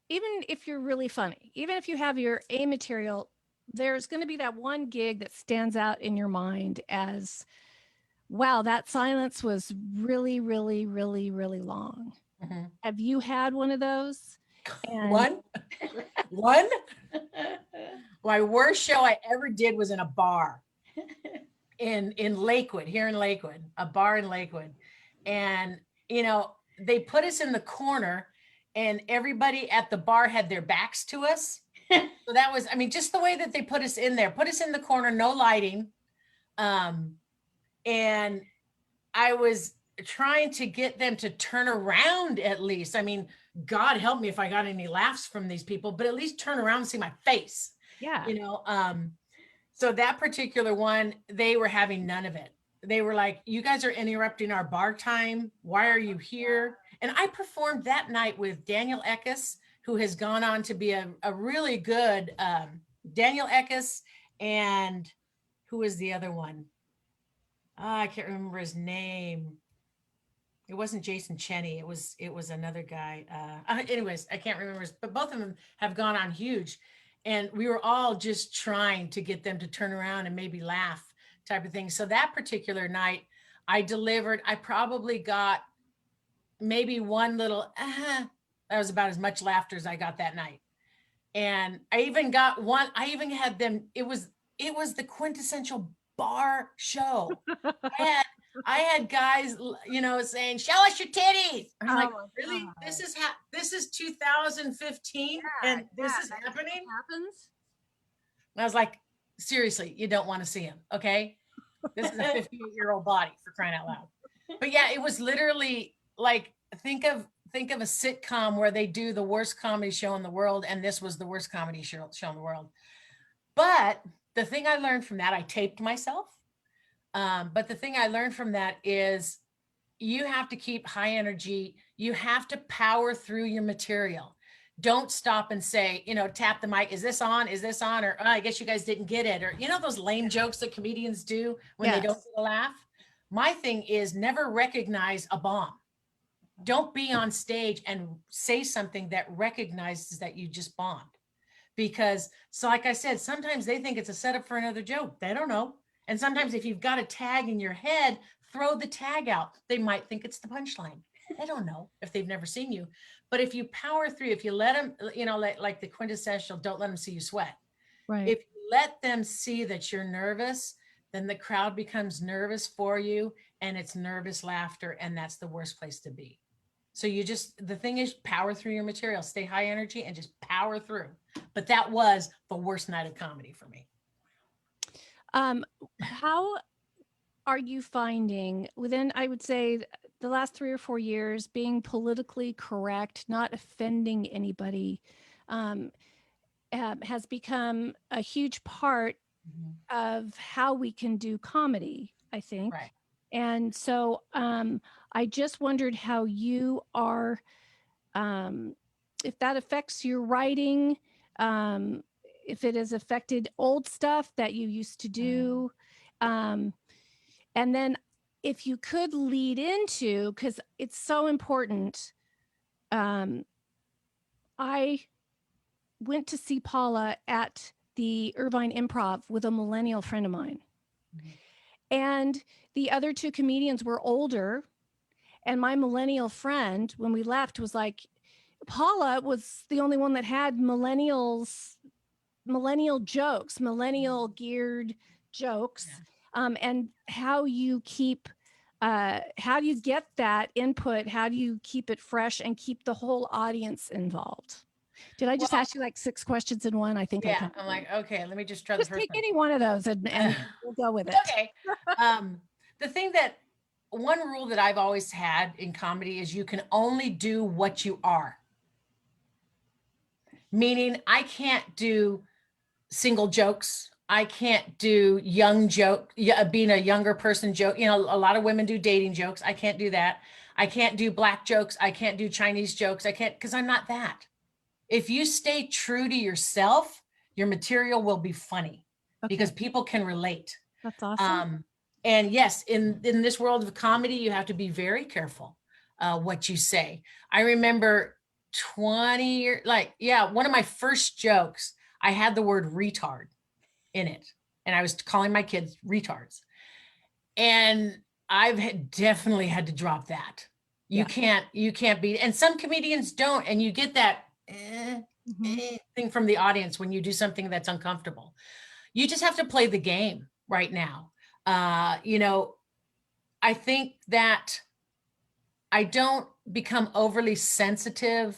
even if you're really funny, even if you have your A material, there's going to be that one gig that stands out in your mind as, Wow, that silence was really, really, really, really long. Mhm. Have you had one of those? And One, one. My worst show I ever did was in a bar in Lakewood, here in Lakewood, a bar in Lakewood. And, you know, they put us in the corner and everybody at the bar had their backs to us. So that was, I mean, just the way that they put us in there, put us in the corner, no lighting. And I was trying to get them to turn around at least. I mean, God help me if I got any laughs from these people, but at least turn around and see my face, yeah, you know. So that particular one, they were having none of it. They were like, you guys are interrupting our bar time. Why are you here? And I performed that night with Daniel Eckes, who has gone on to be a really good Daniel Eckes, and who was the other one? I can't remember his name. It wasn't Jason Cheney. It was another guy. Anyways, I can't remember, but both of them have gone on huge, and we were all just trying to get them to turn around and maybe laugh, type of thing. So that particular night, I delivered. I probably got maybe one little. That was about as much laughter as I got that night, and I even got one. I even had them. It was the quintessential bar show. I had I had guys, you know, saying, "Show us your titties." I'm oh like, my really? God. This is 2015, and this is happening. Happens. And I was like, seriously, you don't want to see him, okay? This is a 58-year-old body, for crying out loud. But yeah, it was literally like, think of a sitcom where they do the worst comedy show in the world, and this was the worst comedy show in the world. But the thing I learned from that, I taped myself. But the thing I learned from that is you have to keep high energy. You have to power through your material. Don't stop and say, you know, tap the mic. Is this on? Is this on? Or, oh, I guess you guys didn't get it. Or, you know, those lame jokes that comedians do when they don't Yes. get a laugh. My thing is never recognize a bomb. Don't be on stage and say something that recognizes that you just bombed. Because, so like I said, sometimes they think it's a setup for another joke. They don't know. And sometimes if you've got a tag in your head, throw the tag out. They might think it's the punchline. They don't know if they've never seen you. But if you power through, if you let them, you know, like the quintessential, don't let them see you sweat. Right. If you let them see that you're nervous, then the crowd becomes nervous for you, and it's nervous laughter. And that's the worst place to be. So the thing is, power through your material, stay high energy and just power through. But that was the worst night of comedy for me. How are you finding within, I would say, the last 3 or 4 years, being politically correct, not offending anybody, has become a huge part of how we can do comedy, I think. Right. And so I just wondered how you are, if that affects your writing, if it has affected old stuff that you used to do. And then if you could lead into, because it's so important, I went to see Paula at the Irvine Improv with a millennial friend of mine. And the other two comedians were older. And my millennial friend, when we left, was like, Paula was the only one that had millennial jokes, millennial geared jokes. And how you get that input? How do you keep it fresh and keep the whole audience involved? Did I just ask you like 6 questions in one? I think I Yeah, can. I'm like, okay, let me just try the Just first take one. any one of those and we'll go with it. Okay. The thing that one rule that I've always had in comedy is you can only do what you are. Meaning I can't do single jokes. I can't do young joke, being a younger person joke. You know, a lot of women do dating jokes. I can't do that. I can't do black jokes. I can't do Chinese jokes. I can't, because I'm not that. If you stay true to yourself, your material will be funny because people can relate. That's awesome. And yes, in this world of comedy, you have to be very careful what you say. I remember 20 years, one of my first jokes, I had the word retard in it. And I was calling my kids retards. And definitely had to drop that. You Yeah. can't be, and some comedians don't, and you get that Mhm. thing from the audience when you do something that's uncomfortable. You just have to play the game right now. You know, I think that I don't become overly sensitive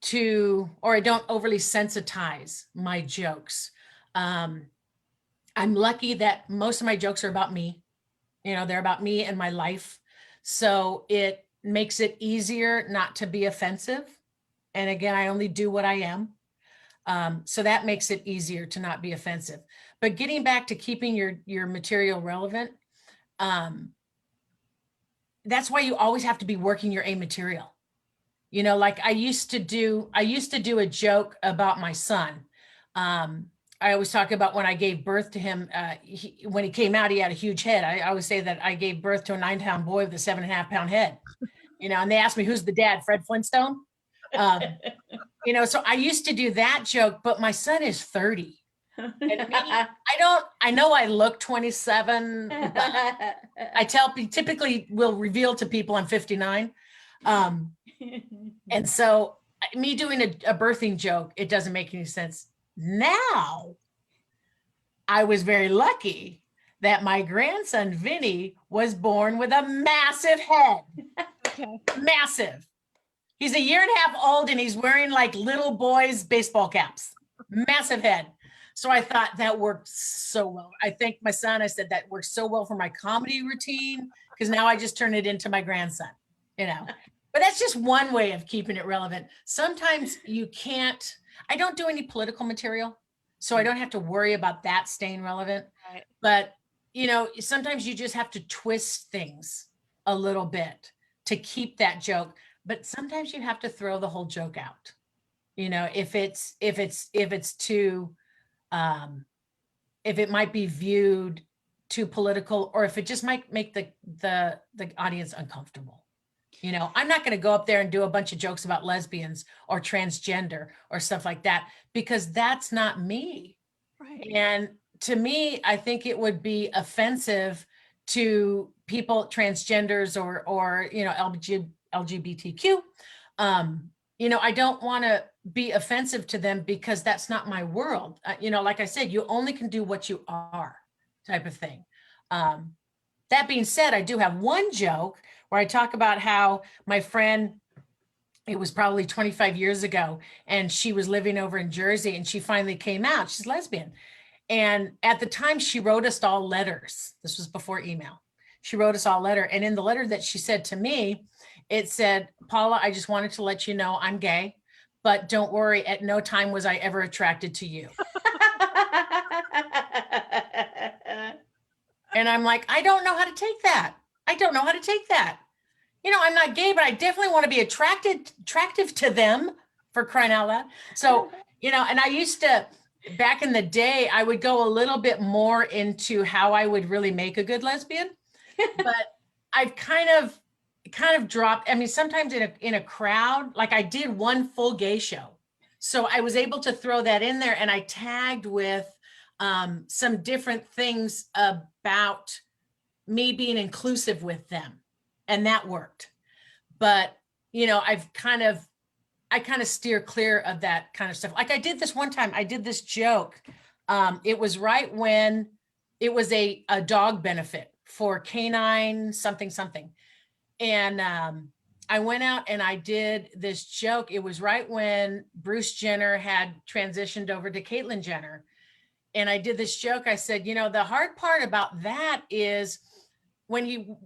to, or I don't overly sensitize my jokes. Um, I'm lucky that most of my jokes are about me. You know, they're about me and my life. So it makes it easier not to be offensive. And again, I only do what I am. So that makes it easier to not be offensive. But getting back to keeping your material relevant, um, that's why you always have to be working your A material. You know, like I used to do a joke about my son. I always talk about when I gave birth to him. When he came out, he had a huge head. I always say that I gave birth to a 9-pound boy with a 7.5-pound head. You know, and they asked me, "Who's the dad?" Fred Flintstone. Um, you know, so I used to do that joke, but my son is 30. And me, I know I look 27, but typically will reveal to people I'm 59. And so me doing a birthing joke, it doesn't make any sense. Now, I was very lucky that my grandson, Vinny, was born with a massive head. Okay. Massive. He's a year and a half old and he's wearing like little boys' baseball caps. Massive head. So I thought that worked so well. I thanked my son. I said that works so well for my comedy routine because now I just turn it into my grandson, you know. But that's just one way of keeping it relevant. Sometimes you can't, I don't do any political material, so I don't have to worry about that staying relevant. Right. But, you know, sometimes you just have to twist things a little bit to keep that joke. But sometimes you have to throw the whole joke out. You know, if it's too, um, if it might be viewed too political, or if it just might make the audience uncomfortable. You know, I'm not going to go up there and do a bunch of jokes about lesbians or transgender or stuff like that because that's not me. Right. And to me, I think it would be offensive to people, transgenders or you know, LGBTQ. You know, I don't want to be offensive to them because that's not my world. You know, like I said, you only can do what you are, type of thing. Um, that being said, I do have one joke where I talk about how my friend, it was probably 25 years ago, and she was living over in Jersey and she finally came out. She's lesbian. And at the time, she wrote us all letters. This was before email. She wrote us all a letter. And in the letter that she said to me, it said, "Paula, I just wanted to let you know I'm gay, but don't worry, at no time was I ever attracted to you." And I'm like, I don't know how to take that. I don't know how to take that. You know, I'm not gay, but I definitely want to be attractive to them, for crying out loud. So, you know, and I used to, back in the day, I would go a little bit more into how I would really make a good lesbian, but I've kind of dropped. I mean, sometimes in a crowd, like I did one full gay show. So I was able to throw that in there and I tagged with some different things about me being inclusive with them. And that worked. But, you know, I kind of steer clear of that kind of stuff. Like I did this one time, I did this joke. It was right when it was a dog benefit for canine something, something. And I went out and I did this joke. It was right when Bruce Jenner had transitioned over to Caitlyn Jenner. And I did this joke. I said, you know, the hard part about that is when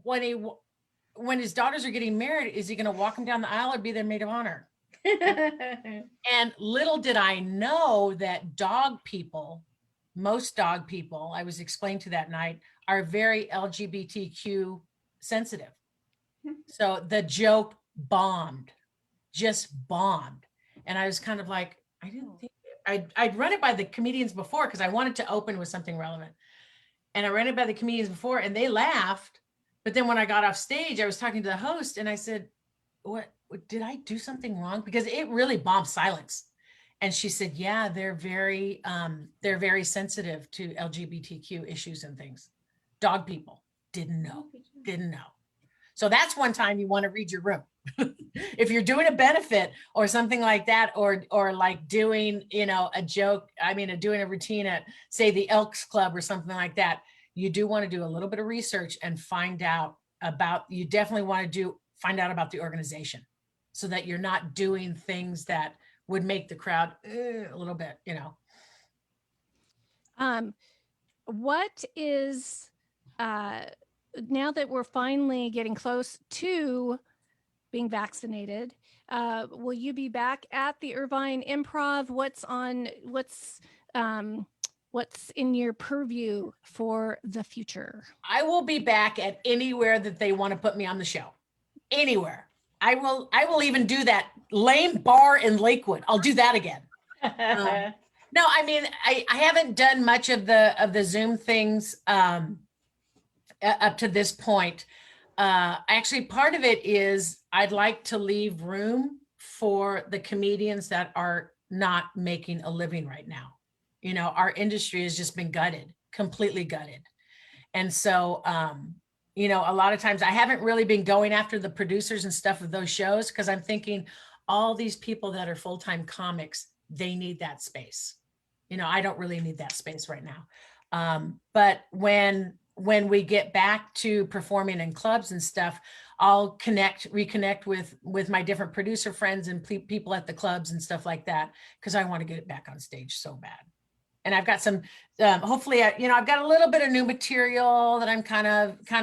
when his daughters are getting married, is he going to walk them down the aisle or be their maid of honor? And little did I know that most dog people, I was explained to that night, are very LGBTQ sensitive. So the joke bombed, just bombed. And I was kind of like, I didn't think, I'd run it by the comedians before because I wanted to open with something relevant. And I ran it by the comedians before and they laughed. But then when I got off stage, I was talking to the host and I said, what did I do something wrong? Because it really bombed silence. And she said, yeah, they're very sensitive to LGBTQ issues and things. Dog people. Didn't know. So that's one time you want to read your room. If you're doing a benefit or something like that, or like doing, a joke, doing a routine at, say, the Elks Club or something like that, you do want to do a little bit of research and find out about, you definitely want to find out about the organization so that you're not doing things that would make the crowd a little bit, What is, now that we're finally getting close to being vaccinated, will you be back at the Irvine Improv? What's in your purview for the future? I will be back at anywhere that they want to put me on the show. Anywhere. I will even do that lame bar in Lakewood. I'll do that again. No, I haven't done much of the Zoom things up to this point. Actually, part of it is I'd like to leave room for the comedians that are not making a living right now. Our industry has just been gutted, completely gutted. And so, a lot of times I haven't really been going after the producers and stuff of those shows because I'm thinking all these people that are full-time comics, they need that space. I don't really need that space right now. But when we get back to performing in clubs and stuff, I'll reconnect with my different producer friends and people at the clubs and stuff like that, because I want to get it back on stage so bad. And I've got some, hopefully, I've got a little bit of new material that I'm kind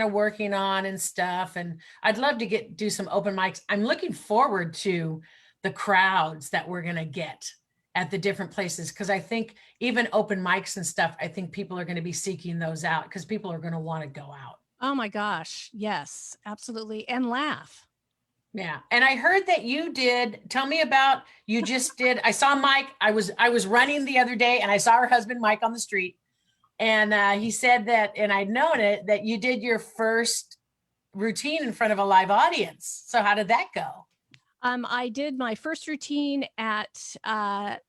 of working on and stuff. And I'd love to do some open mics. I'm looking forward to the crowds that we're going to get at the different places. Cause I think even open mics and stuff, I think people are going to be seeking those out because people are going to want to go out. Oh my gosh. Yes, absolutely. And laugh. Yeah. And I heard that you just did, I saw Mike, I was running the other day and I saw her husband, Mike, on the street. And he said that, and I'd known it, that you did your first routine in front of a live audience. So how did that go? I did my first routine at the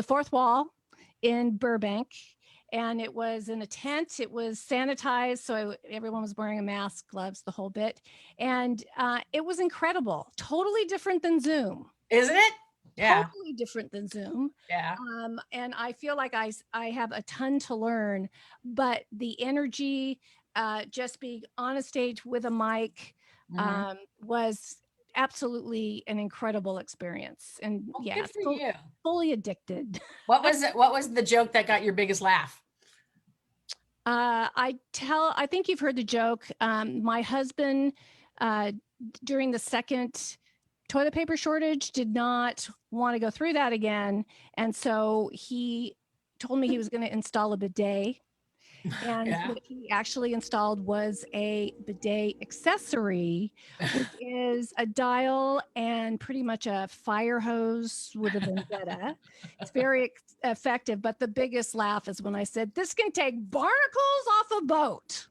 Fourth Wall in Burbank, and it was in a tent. It was sanitized, so everyone was wearing a mask, gloves, the whole bit, and it was incredible. Totally different than Zoom, isn't it? Yeah, totally different than Zoom. Yeah. And I feel like I have a ton to learn, but the energy, just being on a stage with a mic, was absolutely an incredible experience. And well, yeah, good for you. Fully addicted. What was the joke that got your biggest laugh? I think you've heard the joke. My husband, during the second toilet paper shortage, did not want to go through that again. And so he told me he was going to install a bidet. And what he actually installed was a bidet accessory, which is a dial and pretty much a fire hose with a vendetta. It's very effective, but the biggest laugh is when I said, "This can take barnacles off a boat."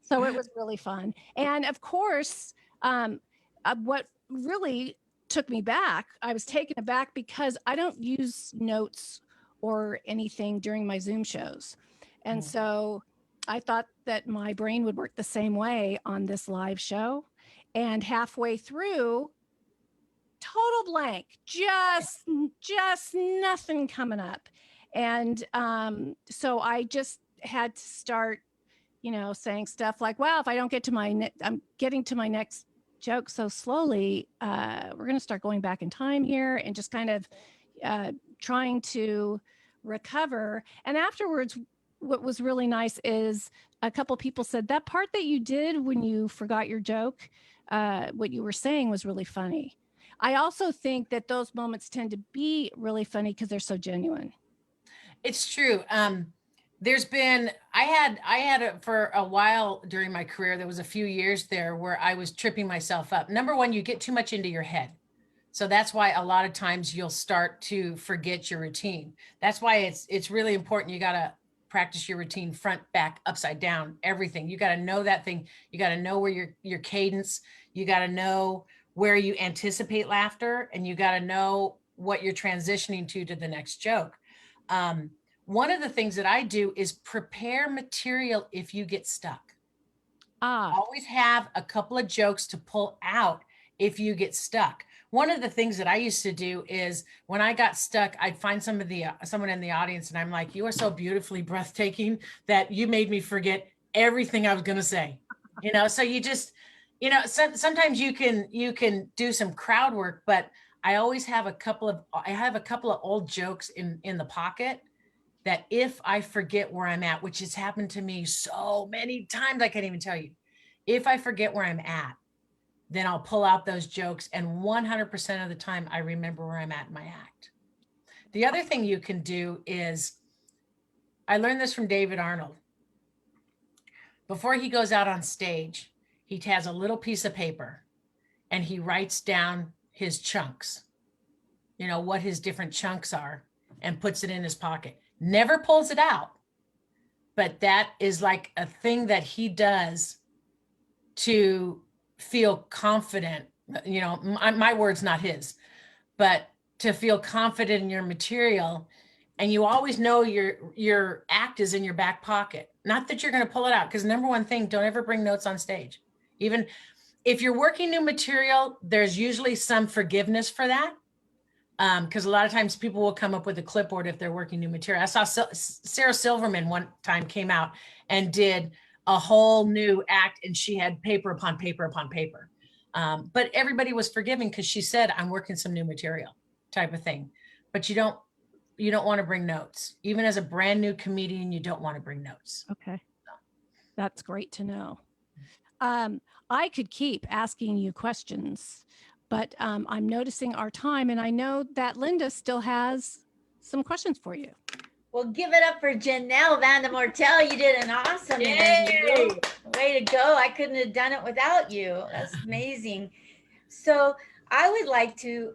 So it was really fun. And of course, what really took me back, I was taken aback because I don't use notes or anything during my Zoom shows. And so I thought that my brain would work the same way on this live show. And halfway through, total blank, just nothing coming up. And so I just had to start, saying stuff like, wow, if I don't get to I'm getting to my next joke so slowly, we're going to start going back in time here and just kind of trying to recover. And afterwards, what was really nice is a couple people said that part that you did when you forgot your joke, what you were saying was really funny. I also think that those moments tend to be really funny because they're so genuine. It's true. There's been, I had for a while during my career, there was a few years there where I was tripping myself up. Number one, you get too much into your head. So that's why a lot of times you'll start to forget your routine. That's why it's really important. You got to practice your routine front, back, upside down, everything. You got to know that thing. You got to know where your cadence, you got to know where you anticipate laughter, and you got to know what you're transitioning to the next joke. one of the things that I do is prepare material if you get stuck. Always have a couple of jokes to pull out if you get stuck. One of the things that I used to do is when I got stuck, I'd find someone in the audience and I'm like, you are so beautifully breathtaking that you made me forget everything I was going to say. So you just, sometimes you can do some crowd work, but I always have a couple of old jokes in the pocket that if I forget where I'm at, which has happened to me so many times, I can't even tell you. If I forget where I'm at, then I'll pull out those jokes, and 100% of the time I remember where I'm at in my act. The other thing you can do is, I learned this from David Arnold. Before he goes out on stage, he has a little piece of paper and he writes down his chunks, what his different chunks are, and puts it in his pocket. Never pulls it out, but that is like a thing that he does to feel confident. My words, not his, but to feel confident in your material. And you always know your act is in your back pocket. Not that you're going to pull it out, because number one thing, don't ever bring notes on stage. Even if you're working new material, there's usually some forgiveness for that. Because a lot of times people will come up with a clipboard if they're working new material. I saw Sarah Silverman one time came out and did a whole new act, and she had paper upon paper upon paper. But everybody was forgiving because she said, I'm working some new material type of thing. But you don't want to bring notes. Even as a brand new comedian, you don't want to bring notes. Okay. That's great to know. I could keep asking you questions, but I'm noticing our time, and I know that Linda still has some questions for you. Well, give it up for Jenelle Van de Mortel. You did an awesome interview. Way to go. I couldn't have done it without you. That's amazing. So I would like to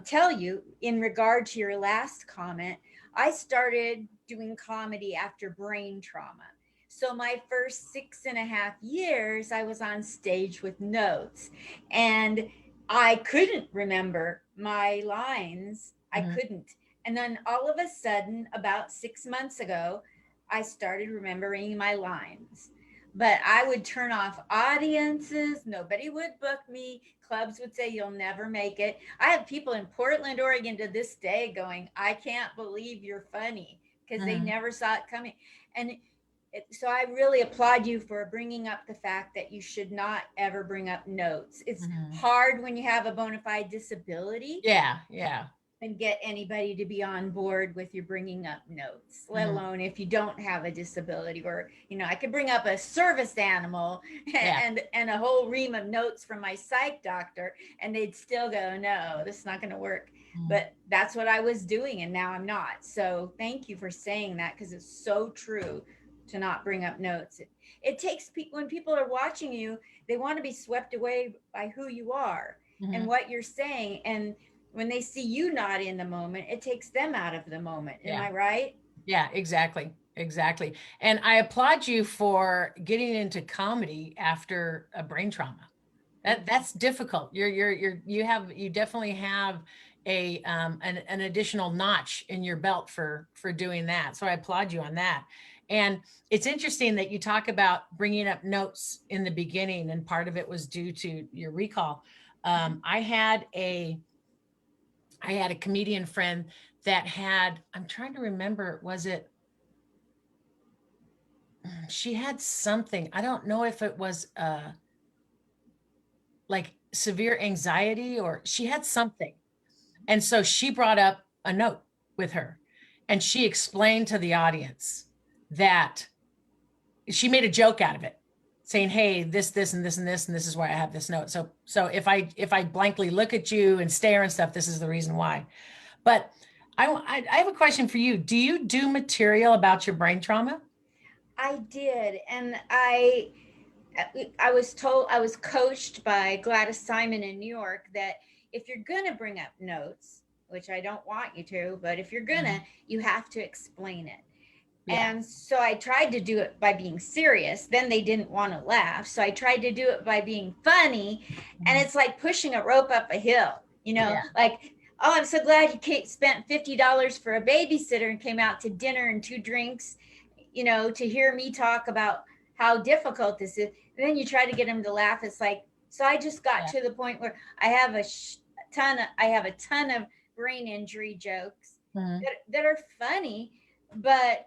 tell you, in regard to your last comment, I started doing comedy after brain trauma. So my first 6.5 years, I was on stage with notes, and I couldn't remember my lines. I couldn't. And then all of a sudden, about 6 months ago, I started remembering my lines. But I would turn off audiences. Nobody would book me. Clubs would say, you'll never make it. I have people in Portland, Oregon to this day going, I can't believe you're funny, because they never saw it coming. And so I really applaud you for bringing up the fact that you should not ever bring up notes. It's hard when you have a bona fide disability. Yeah. And get anybody to be on board with you bringing up notes, let alone if you don't have a disability. Or, I could bring up a service animal and a whole ream of notes from my psych doctor, and they'd still go, no, this is not going to work. But that's what I was doing, and now I'm not. So thank you for saying that, because it's so true to not bring up notes. It takes people, when people are watching you, they want to be swept away by who you are and what you're saying. And when they see you not in the moment, it takes them out of the moment. Am I right? Yeah, exactly. And I applaud you for getting into comedy after a brain trauma. That's difficult. You definitely have an additional notch in your belt for doing that. So I applaud you on that. And it's interesting that you talk about bringing up notes in the beginning, and part of it was due to your recall. I had a comedian friend that had, I'm trying to remember, she had something, I don't know if it was like severe anxiety, or she had something. And so she brought up a note with her, and she explained to the audience that she made a joke out of it, saying, hey, this, and this, and this, and this is why I have this note. So if I blankly look at you and stare and stuff, this is the reason why. But I have a question for you. Do you do material about your brain trauma? I did. And I was coached by Gladys Simon in New York that if you're going to bring up notes, which I don't want you to, but if you're going to, you have to explain it. Yeah. And so I tried to do it by being serious. Then they didn't want to laugh. So I tried to do it by being funny. And it's like pushing a rope up a hill, like, Oh, I'm so glad you spent $50 for a babysitter and came out to dinner and 2 drinks, to hear me talk about how difficult this is. And then you try to get them to laugh. It's like, so I just got Yeah. to the point where I have a ton of brain injury jokes Mhm. that are funny, but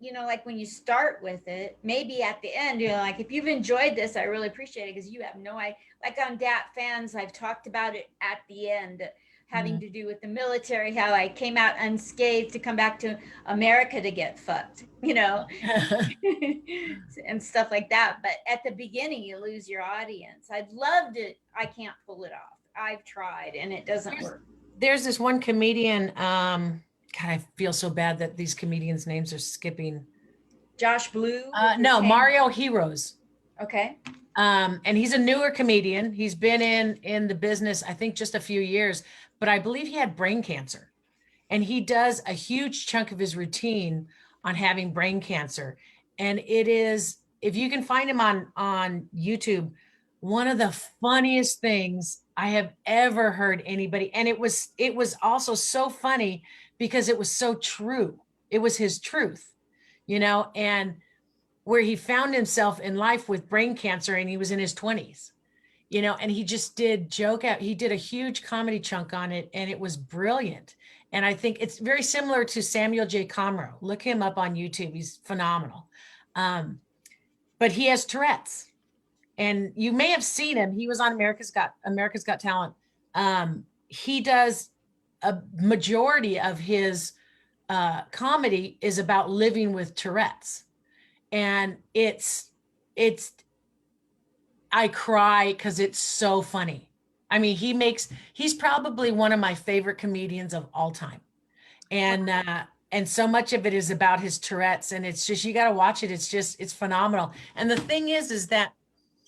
like when you start with it, maybe at the end, like if you've enjoyed this, I really appreciate it because you have no idea. Like on Dat Fans, I've talked about it at the end, having Mhm. to do with the military, how I came out unscathed to come back to America to get fucked, and stuff like that. But at the beginning, you lose your audience. I'd loved it. I can't pull it off. I've tried and it doesn't There's, work. there's this one comedian. God, I feel so bad that these comedians' names are skipping. Josh Blue. With his No, hang- Mario Heroes. Okay. And he's a newer comedian. He's been in the business, I think, just a few years, but I believe he had brain cancer. And he does a huge chunk of his routine on having brain cancer. And it is, if you can find him on YouTube, one of the funniest things I have ever heard anybody. And it was also so funny because it was so true. It was his truth, and where he found himself in life with brain cancer and he was in his 20s, and he just he did a huge comedy chunk on it and it was brilliant. And I think it's very similar to Samuel J. Comroe. Look him up on YouTube. He's phenomenal. But he has Tourette's and you may have seen him. He was on America's Got Talent. He does a majority of his comedy is about living with Tourette's. And it's I cry because it's so funny. I mean, he's probably one of my favorite comedians of all time. And so much of it is about his Tourette's, and it's just, you got to watch it. It's phenomenal. And the thing is that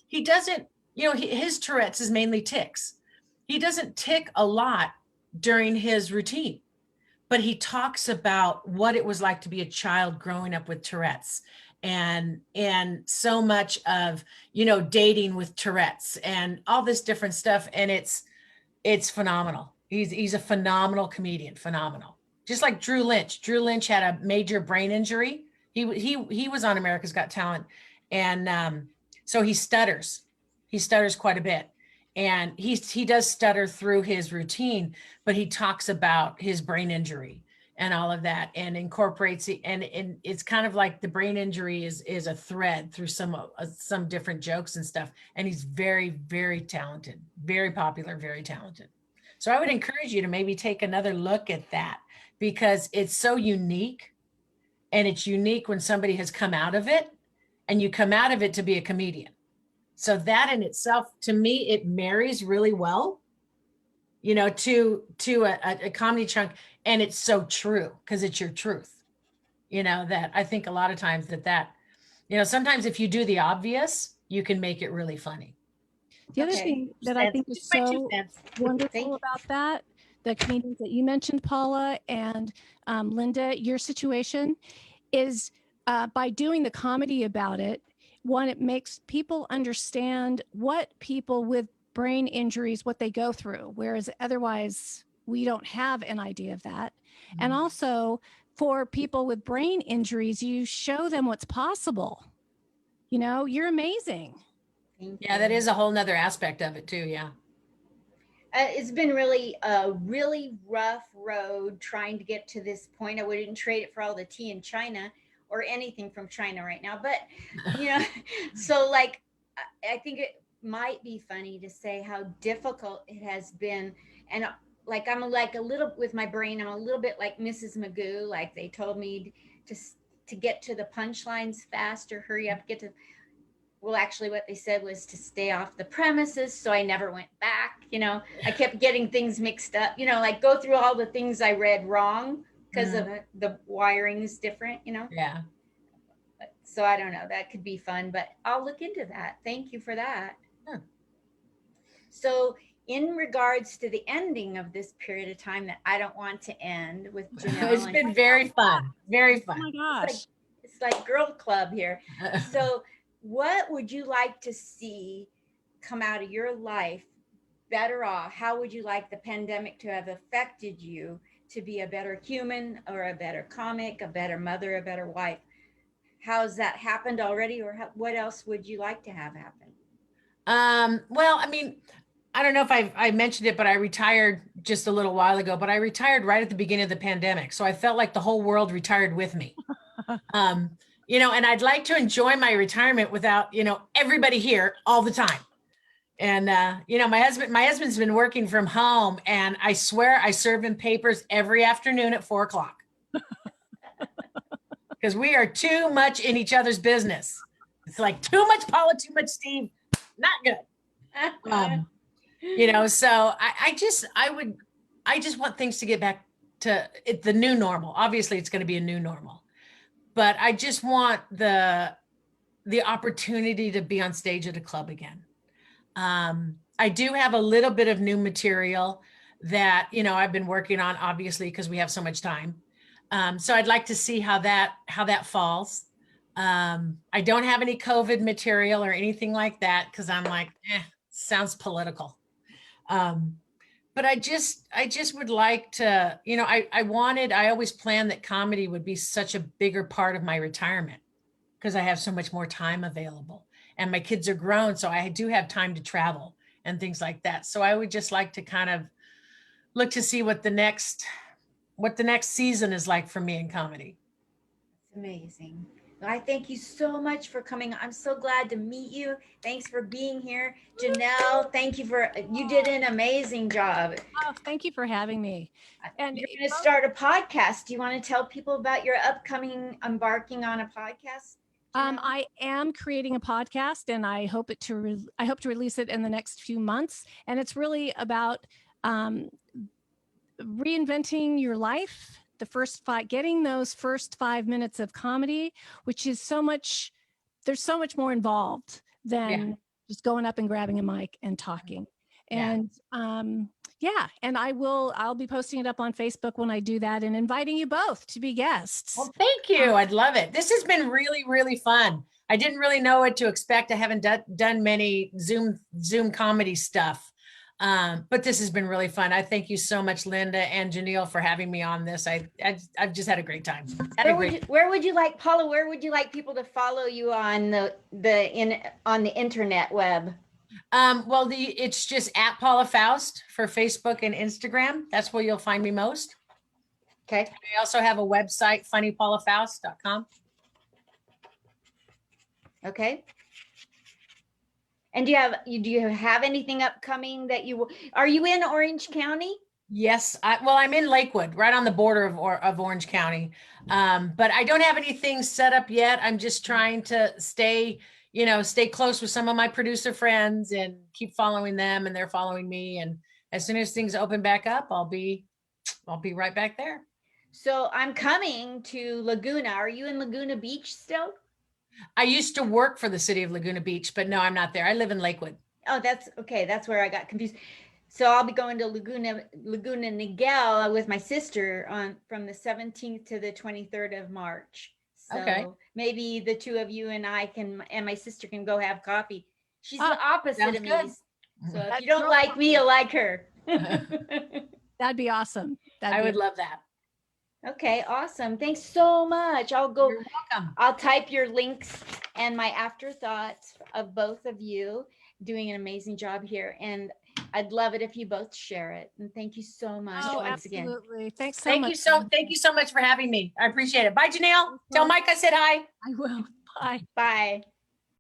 he doesn't, his Tourette's is mainly tics. He doesn't tick a lot during his routine, but he talks about what it was like to be a child growing up with Tourette's, and so much of, dating with Tourette's and all this different stuff. And it's phenomenal. He's a phenomenal comedian, phenomenal. Just like Drew Lynch. Drew Lynch had a major brain injury. He was on America's Got Talent, and so he stutters. He stutters quite a bit, and he does stutter through his routine, but he talks about his brain injury and all of that, and incorporates it. And it's kind of like the brain injury is a thread through some different jokes and stuff. And he's very, very talented, very popular, very talented. So I would encourage you to maybe take another look at that because it's so unique. And it's unique when somebody has come out of it and you come out of it to be a comedian. So that in itself, to me, it marries really well, to a comedy chunk. And it's so true because it's your truth, that I think a lot of times sometimes if you do the obvious, you can make it really funny. The other Okay. thing that I think is Just my 2 so cents. wonderful about that, the comedians that you mentioned, Paula and Linda, your situation is by doing the comedy about it, one, it makes people understand what people with brain injuries, what they go through, whereas otherwise we don't have an idea of that. And also for people with brain injuries, you show them what's possible. You're amazing. Yeah, that is a whole nother aspect of it too. Yeah. It's been really a really rough road trying to get to this point. I wouldn't trade it for all the tea in China or anything from China right now. But so like I think it might be funny to say how difficult it has been. And like I'm like a little with my brain, I'm a little bit like Mrs. Magoo. Like they told me to get to the punchlines faster, hurry up, get to. Well, actually, what they said was to stay off the premises. So I never went back. I kept getting things mixed up, like go through all the things I read wrong because of the wiring is different, Yeah. So I don't know. That could be fun, but I'll look into that. Thank you for that. Sure. So, in regards to the ending of this period of time that I don't want to end with Jenelle, It's been very fun. Very Oh my fun. gosh. It's like girl club here. So, what would you like to see come out of your life better off? How would you like the pandemic to have affected you to be a better human or a better comic, a better mother, a better wife? How's that happened already, or what else would you like to have happen? Well, I mean, I don't know if I mentioned it, but I retired just a little while ago, but I retired right at the beginning of the pandemic. So I felt like the whole world retired with me. Um, and I'd like to enjoy my retirement without, everybody here all the time. And my husband's been working from home, and I swear I serve him papers every afternoon at 4:00 because we are too much in each other's business. It's like too much Paula, too much Steve, not good. So I just want things to get back to the new normal. Obviously, it's going to be a new normal, but I just want the opportunity to be on stage at a club again. I do have a little bit of new material that, I've been working on, obviously, because we have so much time. So I'd like to see how that falls. I don't have any COVID material or anything like that because I'm like, sounds political. But I just would like to, I always planned that comedy would be such a bigger part of my retirement because I have so much more time available and my kids are grown. So I do have time to travel and things like that. So I would just like to kind of look to see what the next season is like for me in comedy. It's amazing. I thank you so much for coming. I'm so glad to meet you. Thanks for being here. Janelle, you did an amazing job. Oh, thank you for having me. And you're going to start a podcast. Do you want to tell people about your upcoming embarking on a podcast? I am creating a podcast, and I hope to release it in the next few months. And it's really about reinventing your life. Getting those first 5 minutes of comedy, which is there's so much more involved than just going up and grabbing a mic and talking. And and I'll be posting it up on Facebook when I do that and inviting you both to be guests. Well, thank you. I'd love it. This has been really, really fun. I didn't really know what to expect. I haven't done many Zoom comedy stuff. But this has been really fun. I thank you so much, Linda and Janelle, for having me on this. I've just had a great time. Where would you like, Paula, where would you like people to follow you on the internet web? It's just at Paula Faust for Facebook and Instagram. That's where you'll find me most. Okay. I also have a website, funnypaulafaust.com. Okay. And do you have anything upcoming are you in Orange County? Yes. I'm in Lakewood, right on the border of Orange County. But I don't have anything set up yet. I'm just trying to stay close with some of my producer friends and keep following them, and they're following me. And as soon as things open back up, I'll be right back there. So I'm coming to Laguna. Are you in Laguna Beach still? I used to work for the city of Laguna Beach, but no, I'm not there. I live in Lakewood. Oh, that's okay. That's where I got confused. So I'll be going to Laguna Niguel with my sister from the 17th to the 23rd of March. So maybe the two of you and my sister can go have coffee. She's the opposite of me. So if you don't like me, you'll like her. That'd be awesome. I would love that. Okay, awesome. Thanks so much. You're welcome. I'll type your links and my afterthoughts of both of you doing an amazing job here. And I'd love it if you both share it. And thank you so much once again. Absolutely. Thanks so much. Thank you so much for having me. I appreciate it. Bye, Janelle. Tell Mike I said hi. I will. Bye. Bye.